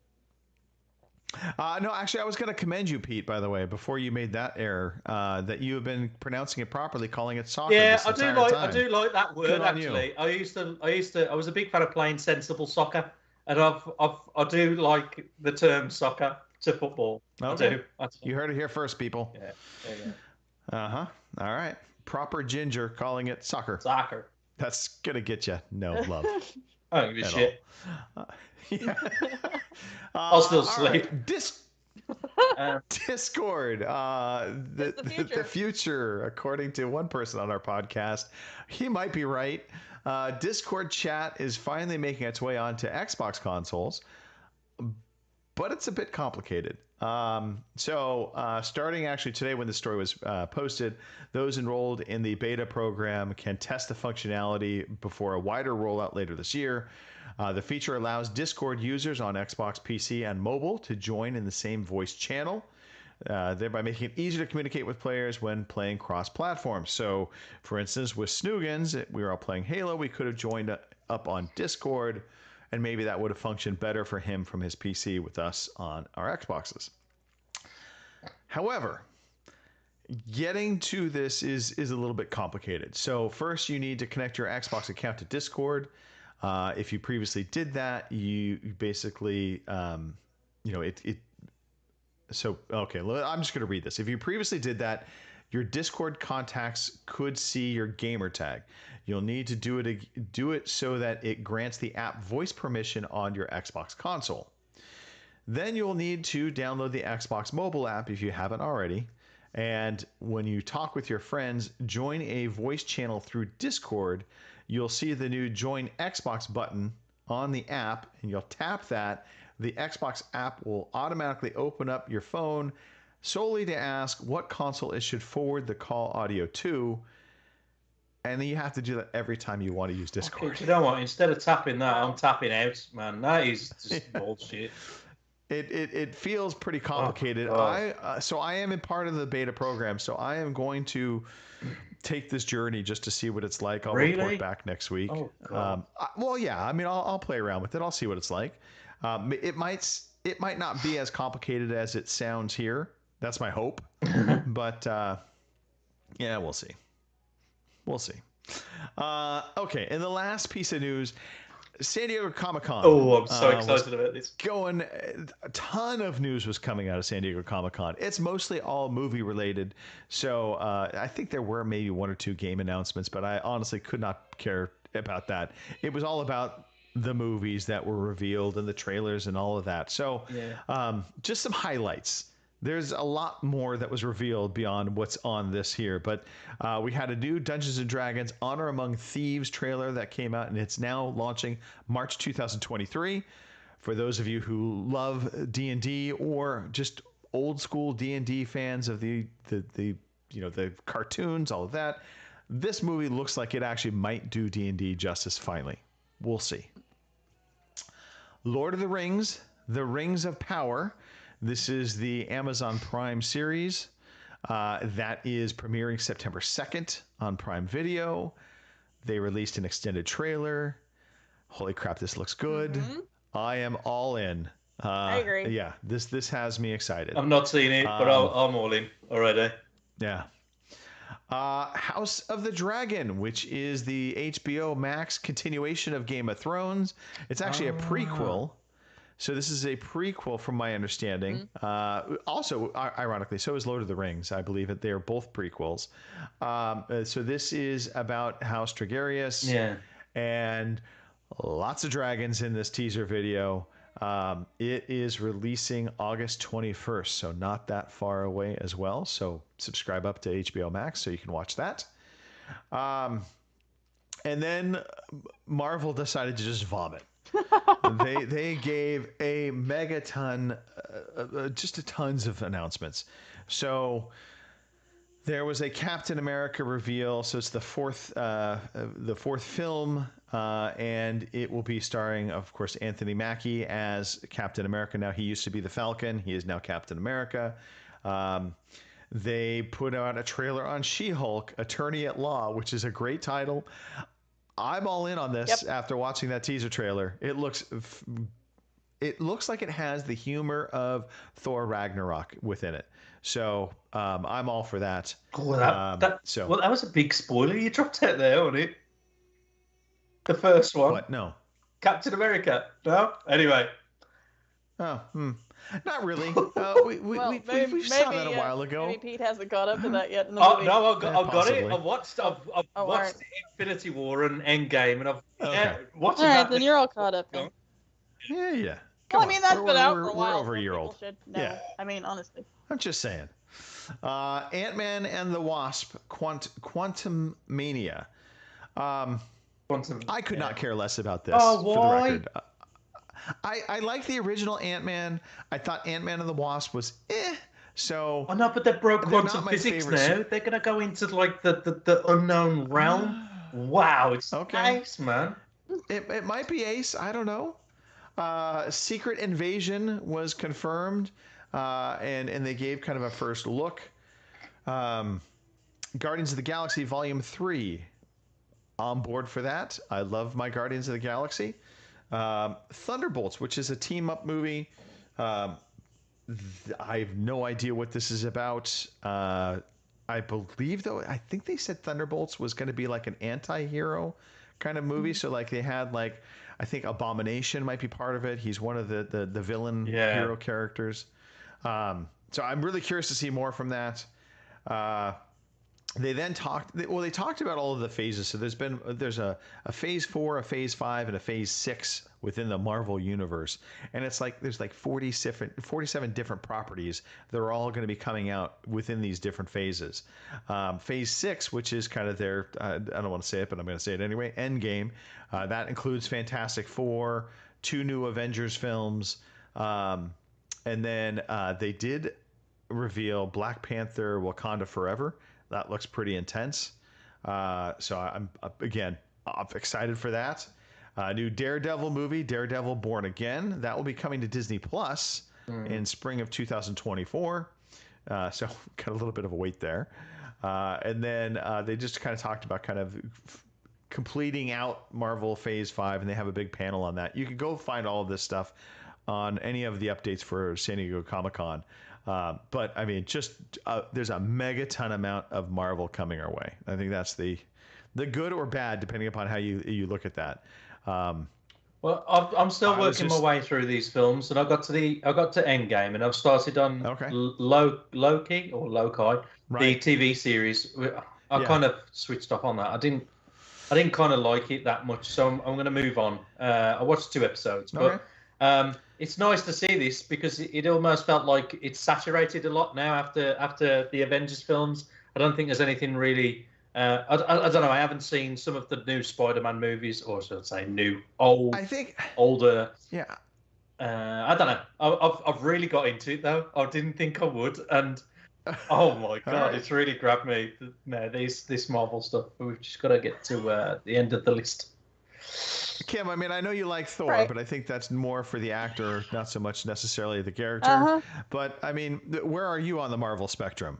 No, actually, I was going to commend you, Pete, by the way, before you made that error, that you have been pronouncing it properly, calling it soccer. Yeah, I do like that word actually. I was a big fan of playing sensible soccer, and I do like the term soccer to football. Okay. I do. You heard it here first, people. Yeah. There you go. All right. Proper ginger calling it soccer. Soccer. That's gonna get you no love. I don't give a shit. Yeah. I'll still sleep. Right. Discord, the future, according to one person on our podcast. He might be right. Discord chat is finally making its way onto Xbox consoles, but it's a bit complicated. Starting actually today when the story was posted, those enrolled in the beta program can test the functionality before a wider rollout later this year. The feature allows Discord users on Xbox, PC, and mobile to join in the same voice channel, thereby making it easier to communicate with players when playing cross-platform. So, for instance, with Snoogans, we were all playing Halo, we could have joined up on Discord, and maybe that would have functioned better for him from his PC with us on our Xboxes. However, getting to this is a little bit complicated. So first you need to connect your Xbox account to Discord. If you previously did that, you basically, I'm just going to read this. If you previously did that, your Discord contacts could see your gamer tag. You'll need to do it so that it grants the app voice permission on your Xbox console. Then you'll need to download the Xbox mobile app if you haven't already. And when you talk with your friends, join a voice channel through Discord. You'll see the new Join Xbox button on the app, and you'll tap that. The Xbox app will automatically open up your phone solely to ask what console it should forward the call audio to. And then you have to do that every time you want to use Discord. Okay, you know what? Instead of tapping that, I'm tapping out, man. That is just bullshit. It feels pretty complicated. So I am a part of the beta program, so I am going to take this journey just to see what it's like. I'll report back next week. Oh, God. I'll play around with it. I'll see what it's like. It might not be as complicated as it sounds here. That's my hope. But we'll see. Okay, and the last piece of news, San Diego Comic-Con. Oh, I'm so excited about this. A ton of news was coming out of San Diego Comic-Con. It's mostly all movie related. So I think there were maybe one or two game announcements, but I honestly could not care about that. It was all about the movies that were revealed and the trailers and all of that. So just some highlights. There's a lot more that was revealed beyond what's on this here, but we had a new Dungeons & Dragons Honor Among Thieves trailer that came out, and it's now launching March 2023. For those of you who love D&D or just old school D&D fans of the cartoons, all of that, this movie looks like it actually might do D&D justice finally. We'll see. Lord of the Rings, The Rings of Power. This is the Amazon Prime series that is premiering September 2nd on Prime Video. They released an extended trailer. Holy crap, this looks good. Mm-hmm. I am all in. I agree. Yeah, this has me excited. I've not seen it, but I'm all in already. Yeah. House of the Dragon, which is the HBO Max continuation of Game of Thrones. It's actually a prequel. So this is a prequel from my understanding. Mm-hmm. Also, ironically, so is Lord of the Rings. I believe that they are both prequels. So this is about House Targaryen. Yeah. And lots of dragons in this teaser video. It is releasing August 21st, so not that far away as well. So subscribe up to HBO Max so you can watch that. And then Marvel decided to just vomit. They gave a megaton, just tons of announcements. So there was a Captain America reveal. So it's the fourth film, and it will be starring, of course, Anthony Mackie as Captain America. Now he used to be the Falcon. He is now Captain America. They put out a trailer on She-Hulk, Attorney at Law, which is a great title. I'm all in on this after watching that teaser trailer. It looks it looks like it has the humor of Thor Ragnarok within it. So I'm all for that. Oh, that was a big spoiler you dropped out there, wasn't it? The first one. What? No. Captain America. No? Anyway. Oh, not really. We saw that a while ago. Maybe Pete hasn't caught up to that yet in the movie. movie. No, I've got it. I've watched right. Infinity War and Endgame, and I've watched all right, then you're all caught up then. Yeah. Well, I mean, that's been out for a while. We're over a year old. Yeah. I mean, honestly. I'm just saying. Ant-Man and the Wasp, Quantum Mania. I could not care less about this, for the record. I like the original Ant-Man. I thought Ant-Man and the Wasp was so. Oh no, but they broke quantum physics now. They're gonna go into like the unknown realm. Wow, it's nice, man. It might be Ace. I don't know. Secret Invasion was confirmed, and they gave kind of a first look. Guardians of the Galaxy Volume 3. On board for that. I love my Guardians of the Galaxy. Thunderbolts, which is a team-up movie. I have no idea what this is about. I believe, though, I think they said Thunderbolts was going to be like an anti-hero kind of movie. So, like, they had, like, I think Abomination might be part of it. He's one of the villain hero characters. So I'm really curious to see more from that. They then talked. They talked about all of the phases. So there's a phase 4, a phase 5, and a phase 6 within the Marvel universe, and it's like there's like 47 different properties that are all going to be coming out within these different phases. Phase 6, which is kind of their I don't want to say it, but I'm going to say it anyway. Endgame. That includes Fantastic Four, 2 new Avengers films, and then they did reveal Black Panther: Wakanda Forever. That looks pretty intense. So I'm excited for that. New Daredevil movie, Daredevil Born Again. That will be coming to Disney Plus in spring of 2024. So got a little bit of a wait there. And then they just kind of talked about kind of completing out Marvel Phase 5, and they have a big panel on that. You can go find all of this stuff on any of the updates for San Diego Comic-Con. But I mean, just there's a megaton amount of Marvel coming our way. I think that's the good or bad, depending upon how you look at that. Well, I'm still working my way through these films, and I got to Endgame, and I've started on Loki, the TV series. I kind of switched off on that. I didn't kind of like it that much, so I'm going to move on. I watched 2 episodes, but. It's nice to see this because it almost felt like it's saturated a lot now after the Avengers films. I don't think there's anything really. I don't know. I haven't seen some of the new Spider-Man movies, or should I say older. Yeah. I don't know. I've really got into it though. I didn't think I would, and oh my god, it's really grabbed me. No, this Marvel stuff. We've just got to get to the end of the list. Kim, I mean, I know you like Thor, but I think that's more for the actor, not so much necessarily the character. But I mean, where are you on the Marvel spectrum?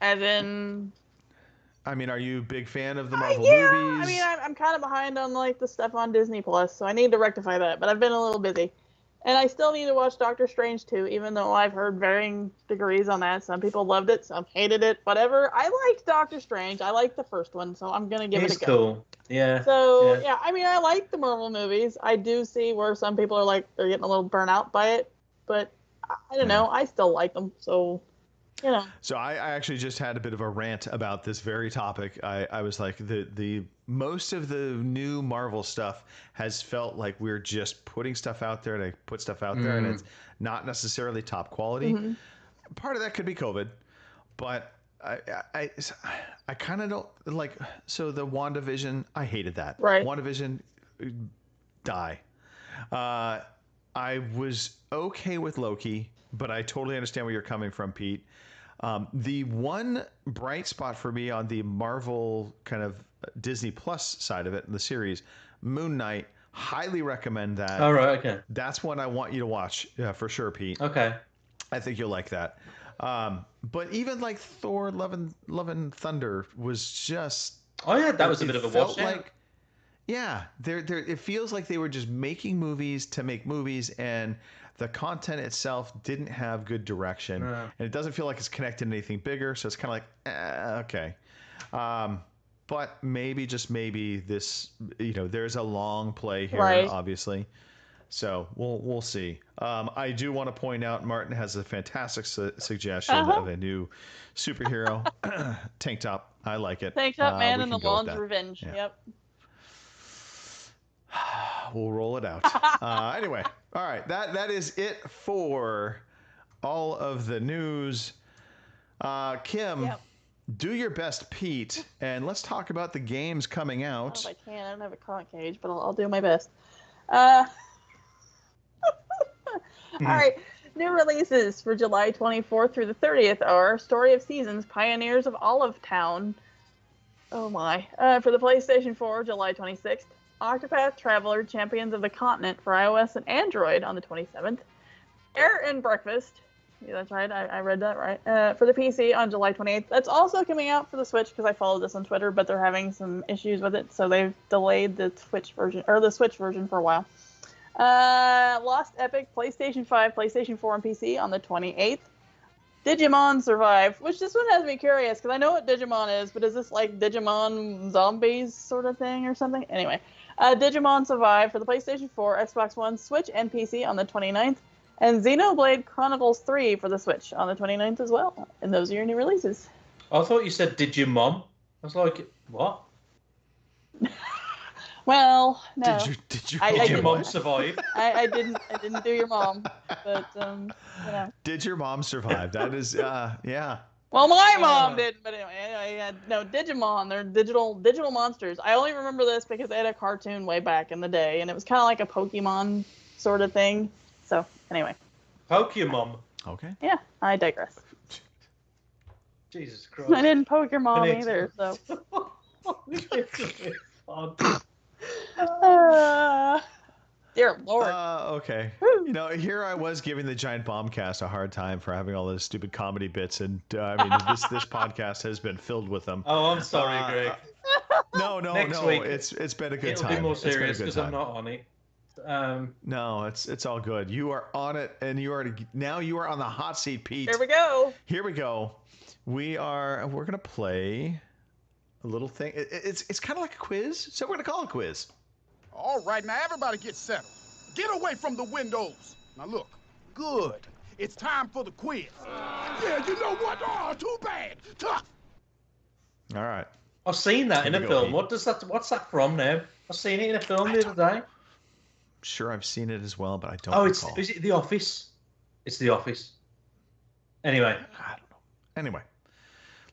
As in, I mean, are you a big fan of the Marvel movies? I mean, I'm kind of behind on like the stuff on Disney Plus, so I need to rectify that. But I've been a little busy, and I still need to watch Doctor Strange 2, even though I've heard varying degrees on that. Some people loved it, some hated it, whatever. I liked Doctor Strange. I liked the first one, so I'm gonna give it a go. Cool. Yeah. So yeah, I mean, I like the Marvel movies. I do see where some people are like they're getting a little burnt out by it, but I don't know. I still like them, so you know. So I actually just had a bit of a rant about this very topic. I was like, the most of the new Marvel stuff has felt like we're just putting stuff out there to put stuff out there, and it's not necessarily top quality. Part of that could be COVID, but I kind of don't like. So the WandaVision, I hated that. Right. WandaVision, die. I was okay with Loki, but I totally understand where you're coming from, Pete. The one bright spot for me on the Marvel kind of Disney Plus side of it in the series, Moon Knight, highly recommend that. All right, okay. That's one I want you to watch, for sure, Pete. Okay. I think you'll like that. But even like Thor: Love and Thunder was just. Oh yeah, that was a bit of a wash. Yeah, it feels like they were just making movies to make movies, and the content itself didn't have good direction, and it doesn't feel like it's connected to anything bigger. So it's kind of like, okay. But maybe, just maybe, this, there's a long play here, Right. obviously. So we'll see. I do want to point out Martin has a fantastic suggestion of a new superhero tank top. I like it. Tank top man we and can the go with Lawn's that. Revenge. Yeah. Yep. We'll roll it out. Anyway, all right. That is it for all of the news. Kim, Yep. do your best, Pete, and let's talk about the games coming I don't out. know if I can. I don't have a concave, but I'll do my best. All right. New releases for July 24th through the 30th are Story of Seasons, Pioneers of Olive Town. Oh my. For the PlayStation 4, July 26th. Octopath Traveler, Champions of the Continent for iOS and Android on the 27th. Air and Breakfast. Yeah, that's right. I read that right. For the PC on July 28th. That's also coming out for the Switch because I followed this on Twitter, but they're having some issues with it, so they've delayed the Switch version for a while. Lost Epic, PlayStation 5, PlayStation 4, and PC on the 28th. Digimon Survive, which this one has me curious because I know what Digimon is, but is this like Digimon Zombies sort of thing or something? Anyway, Digimon Survive for the PlayStation 4, Xbox One, Switch, and PC on the 29th. And Xenoblade Chronicles 3 for the Switch on the 29th as well. And those are your new releases. I thought you said Digimon. I was like, what? Well, no. Did you Did your mom survive? I didn't do your mom, but Did your mom survive? That is, yeah. Well, my mom didn't, but anyway, no, Digimon. They're digital monsters. I only remember this because they had a cartoon way back in the day, and it was kind of like a Pokemon sort of thing. So anyway. Pokemon. Okay. Yeah, I digress. Jesus Christ. I didn't poke your mom either, so. Dear Lord. Okay. Here I was giving the Giant Bombcast a hard time for having all those stupid comedy bits, and this podcast has been filled with them. Oh, I'm sorry, Greg. No. Next week, it's been a good time. It'll be more serious because I'm not on it. No, it's all good. You are on it, and you are on the hot seat, Pete. Here we go. We're gonna play a little thing. It's kind of like a quiz, so we're gonna call it a quiz. All right, now everybody get settled. Get away from the windows. Now look, good. It's time for the quiz. Yeah, you know what? Oh, too bad. Tough. All right. I've seen that in a film. What's that from now? I've seen it in a film the other day. Sure, I've seen it as well, but I don't recall. Is it The Office? It's The Office. Anyway. I don't know. Anyway.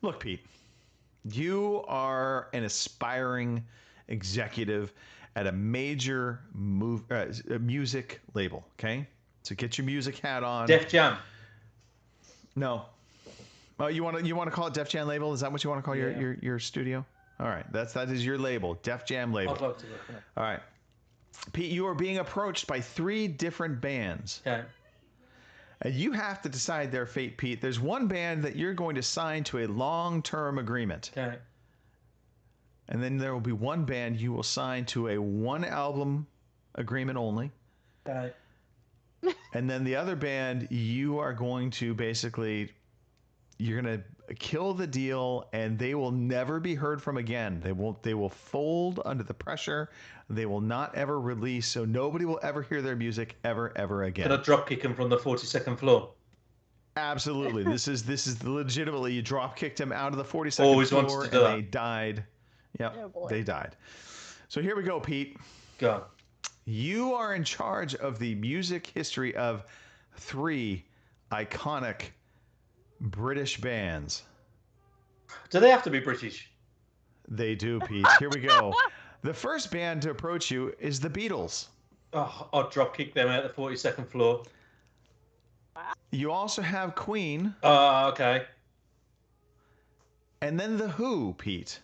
Look, Pete, you are an aspiring executive at a major music label, okay? So get your music hat on. Def Jam. No. Oh, you want to call it Def Jam label? Is that what you want to call your studio? All right, that is your label, Def Jam label. I'd love to look at it. All right, Pete, you are being approached by 3 different bands. Okay. And you have to decide their fate, Pete. There's one band that you're going to sign to a long-term agreement. Okay. And then there will be one band you will sign to a 1-album agreement only. Okay. And then the other band, you are going to you're going to kill the deal, and they will never be heard from again. They will fold under the pressure. They will not ever release, so nobody will ever hear their music ever again. Can I drop kick them from the 42nd floor? Absolutely. This is legitimately, you drop kicked them out of the 42nd Always floor, wanted to and do they that. died. Yep, they died. So here we go, Pete. Go. You are in charge of the music history of 3 iconic British bands. Do they have to be British? They do, Pete. Here we go. The first band to approach you is the Beatles. Oh, I'll drop kick them out the 42nd floor. You also have Queen. Okay. And then the Who, Pete.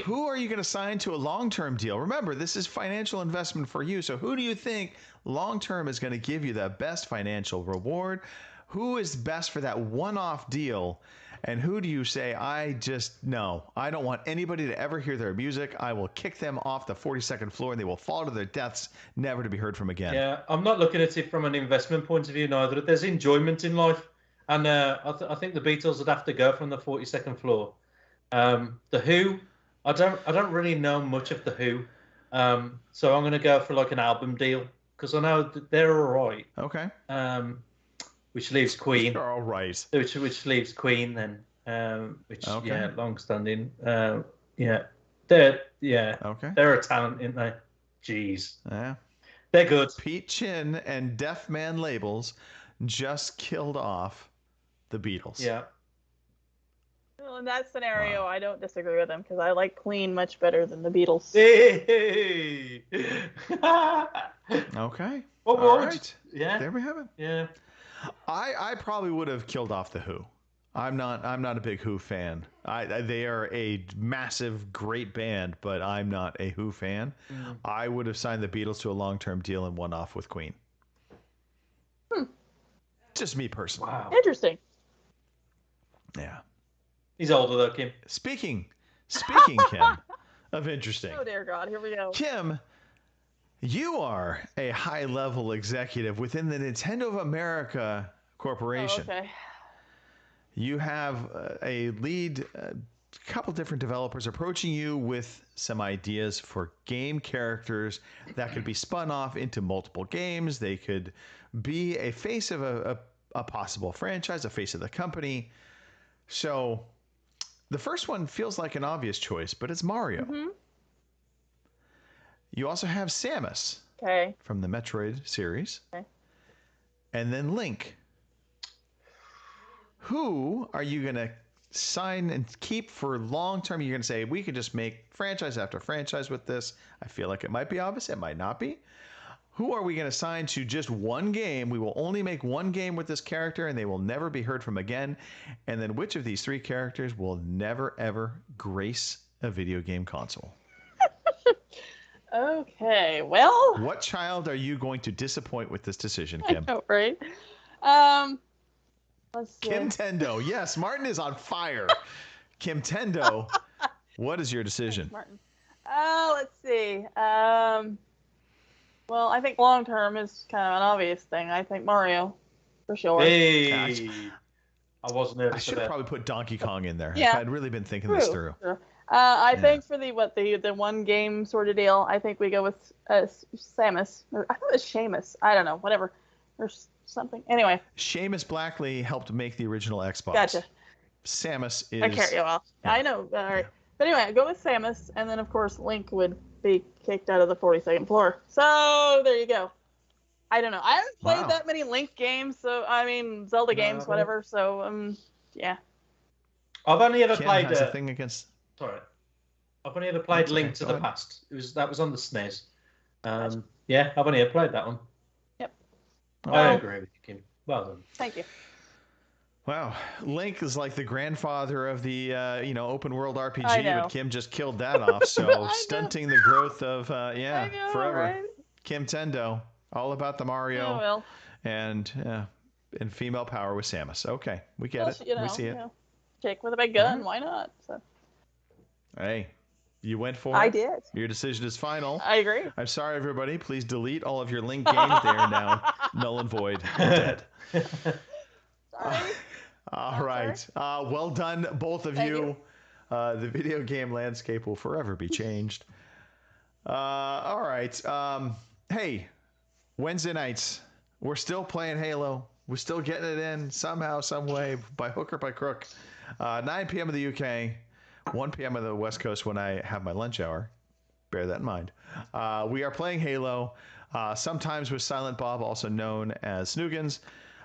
Who are you going to sign to a long-term deal? Remember, this is financial investment for you. So who do you think long-term is going to give you the best financial reward? Who is best for that one-off deal? And who do you say, I don't want anybody to ever hear their music. I will kick them off the 42nd floor and they will fall to their deaths, never to be heard from again. Yeah, I'm not looking at it from an investment point of view neither. There's enjoyment in life. And I think the Beatles would have to go from the 42nd floor. The Who, I don't really know much of the Who. So I'm going to go for like an album deal because I know that they're all right. Okay. Which leaves Queen. They're all right. Which leaves Queen then. Which Okay. yeah, long standing. They're Okay. They're a talent, aren't they? Jeez. Yeah. They're good. Pete Chin and Deaf Man Labels just killed off the Beatles. Yeah. Well, in that scenario, I don't disagree with him because I like Queen much better than the Beatles. Hey. Okay. Well, all right. Yeah. There we have it. Yeah. I probably would have killed off the Who. I'm not a big Who fan. They are a massive, great band, but I'm not a Who fan. I would have signed the Beatles to a long-term deal and won off with Queen. Just me personally. Wow. Interesting. Yeah. He's older though, Kim. Speaking, Kim, of interesting. Oh dear God, here we go. Kim, you are a high-level executive within the Nintendo of America Corporation. Oh, okay. You have a lead, couple different developers approaching you with some ideas for game characters that could be spun off into multiple games. They could be a face of a possible franchise, a face of the company. So the first one feels like an obvious choice, but it's Mario. Mm-hmm. You also have Samus from the Metroid series. Okay. And then Link. Who are you going to sign and keep for long term? You're going to say, we could just make franchise after franchise with this. I feel like it might be obvious. It might not be. Who are we going to sign to just one game? We will only make one game with this character and they will never be heard from again. And then which of these three characters will never, ever grace a video game console? Okay, well. What child are you going to disappoint with this decision, Kim? I know, right? Let's see. Kimtendo. Yes, Martin is on fire. Kimtendo, what is your decision? Thanks, Martin. Let's see. Well, I think long term is kind of an obvious thing. I think Mario, for sure. Hey. I wasn't there. I should have probably put Donkey Kong in there. Yeah. If I'd really been thinking this through. True. I think for the one game sort of deal, I think we go with Samus. Or I thought it was Seamus. I don't know. Whatever. Or something. Anyway. Seamus Blackley helped make the original Xbox. Gotcha. Samus is. I carry you off. Yeah. I know. All right. But anyway, I go with Samus, and then of course Link would be kicked out of the 42nd floor. So there you go. I don't know. I haven't played that many Link games, so I mean Zelda games, whatever. So yeah. I've only ever Kim played has a thing against. Sorry, I've only ever played Link to the Past. That was on the SNES. Yeah, I've only ever played that one. Yep. I agree with you, Kim. Well done. Thank you. Wow, Link is like the grandfather of the open world RPG, but Kim just killed that off. So stunting the growth of forever. Right? Kimtendo, all about the Mario and female power with Samus. Okay, we get it. We see it. Chick with a big gun, why not? So. Hey, you went for it. I did. Your decision is final. I agree. I'm sorry, everybody. Please delete all of your Link games. They are now null and void and dead. Sorry. All right. Well done, both of you. The video game landscape will forever be changed. All right. Hey, Wednesday nights, we're still playing Halo. We're still getting it in somehow, some way, by hook or by crook. 9 p.m. in the UK, 1 p.m. on the West Coast when I have my lunch hour. Bear that in mind. We are playing Halo, sometimes with Silent Bob, also known as Snoogans.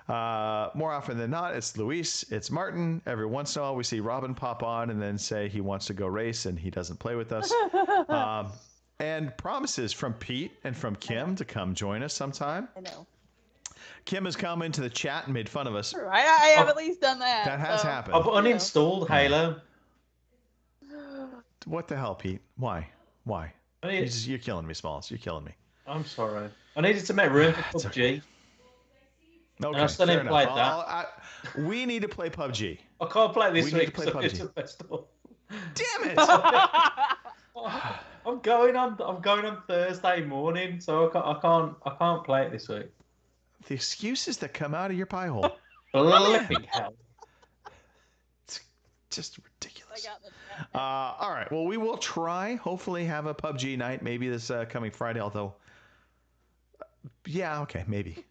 More often than not, it's Luis, it's Martin. Every once in a while, we see Robin pop on and then say he wants to go race and he doesn't play with us. And promises from Pete and from Kim to come join us sometime. I know. Kim has come into the chat and made fun of us. True. I have at least done that. That has happened. I've uninstalled Halo. What the hell, Pete? Why? You're killing me, Smalls. You're killing me. I'm sorry. I needed to make room for PUBG. Okay, and I still ain't played that. We need to play PUBG. I can't play this week because I'm going to the festival. Damn it! I'm going on Thursday morning, so I can't play it this week. The excuses that come out of your pie hole. Flipping hell. It's just ridiculous. All right. Well, we will try. Hopefully, have a PUBG night. Maybe this coming Friday. Although, yeah, okay, maybe.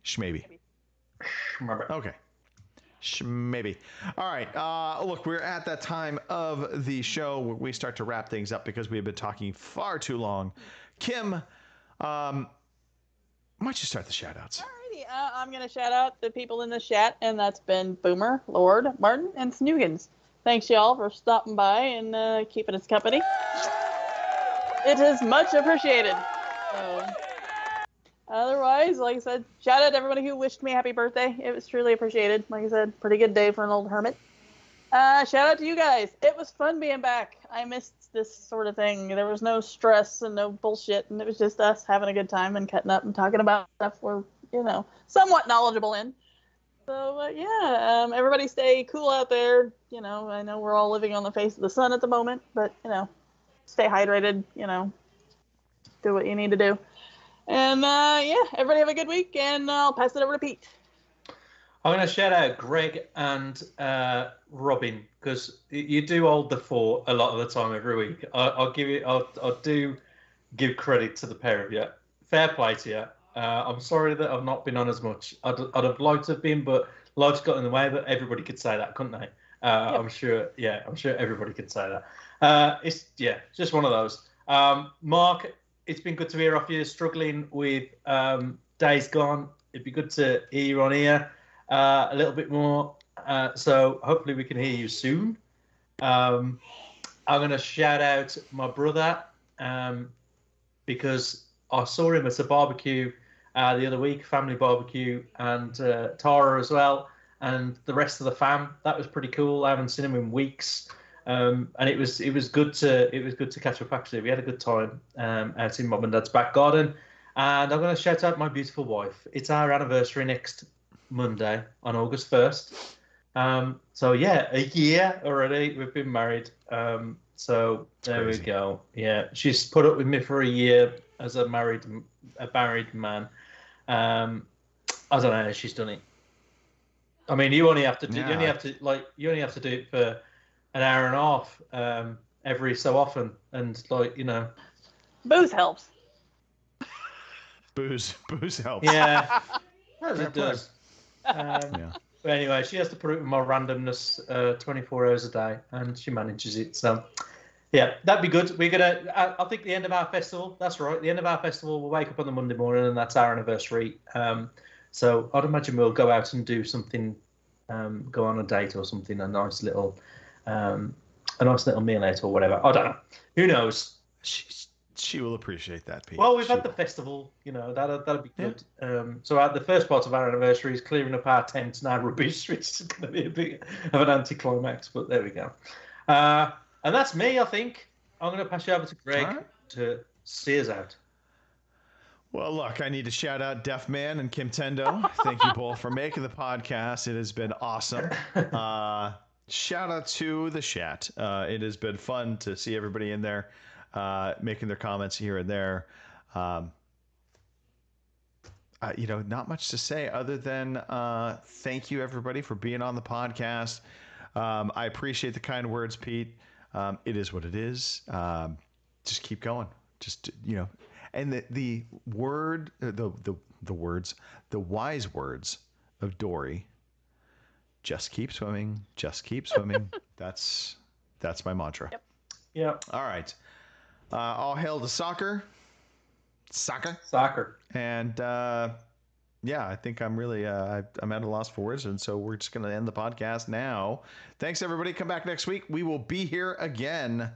Shmaybe. Okay. Maybe. All right. Look, we're at that time of the show where we start to wrap things up because we have been talking far too long. Kim, why don't you start the shout-outs? Alrighty. I'm going to shout out the people in the chat, and that's been Boomer, Lord, Martin, and Snoogans. Thanks, y'all, for stopping by and keeping us company. It is much appreciated. So, otherwise, like I said, shout out to everybody who wished me happy birthday. It was truly appreciated. Like I said, pretty good day for an old hermit. Shout out to you guys. It was fun being back. I missed this sort of thing. There was no stress and no bullshit, and it was just us having a good time and cutting up and talking about stuff we're, somewhat knowledgeable in. So, everybody stay cool out there. I know we're all living on the face of the sun at the moment, but, stay hydrated, do what you need to do. And, everybody have a good week, and I'll pass it over to Pete. I'm going to shout out Greg and Robin, because you do hold the fort a lot of the time every week. I do give credit to the pair of you. Fair play to you. I'm sorry that I've not been on as much. I'd have liked to have been, but life's got in the way. But everybody could say that, couldn't they? Yep. I'm sure everybody could say that. It's just one of those. Mark, it's been good to hear off you. Struggling with Days Gone. It'd be good to hear you on here a little bit more. So hopefully we can hear you soon. I'm going to shout out my brother because I saw him at a barbecue the other week, family barbecue, and Tara as well, and the rest of the fam. That was pretty cool. I haven't seen him in weeks, and it was good to catch up. Actually, we had a good time out in Mum and Dad's back garden. And I'm going to shout out my beautiful wife. It's our anniversary next Monday on August 1st. So yeah, a year already. We've been married. So there we go. Yeah, she's put up with me for a year as a married man. I don't know how she's done it. I mean, you only have to do it for an hour and a half every so often, and booze helps. Booze helps. Yeah, as it does. But anyway, she has to put it with my randomness 24 hours a day, and she manages it. So, yeah, that'd be good. We're going to, I think the end of our festival, that's right, the end of our festival, we'll wake up on the Monday morning, and that's our anniversary. So I'd imagine we'll go out and do something, go on a date or something, a nice little meal out or whatever. I don't know. Who knows? She will appreciate that, Pete. Well, we've had the festival, that'll be good. Yeah. So the first part of our anniversary is clearing up our tents and our rubbish, which is going to be a bit of an anticlimax, but there we go. And that's me, I think. I'm going to pass you over to Greg to see us out. Well, look, I need to shout out Deaf Man and Kim Tendo. Thank you both for making the podcast. It has been awesome. Shout out to the chat. It has been fun to see everybody in there. Making their comments here and there. Not much to say other than thank you, everybody, for being on the podcast. I appreciate the kind words, Pete. It is what it is. Just keep going. And the wise words of Dory. Just keep swimming. Just keep swimming. That's my mantra. Yep. Yeah. All right. All hail to soccer. And I think I'm really I'm at a loss for words, and so we're just going to end the podcast now. Thanks, everybody. Come back next week. We will be here again.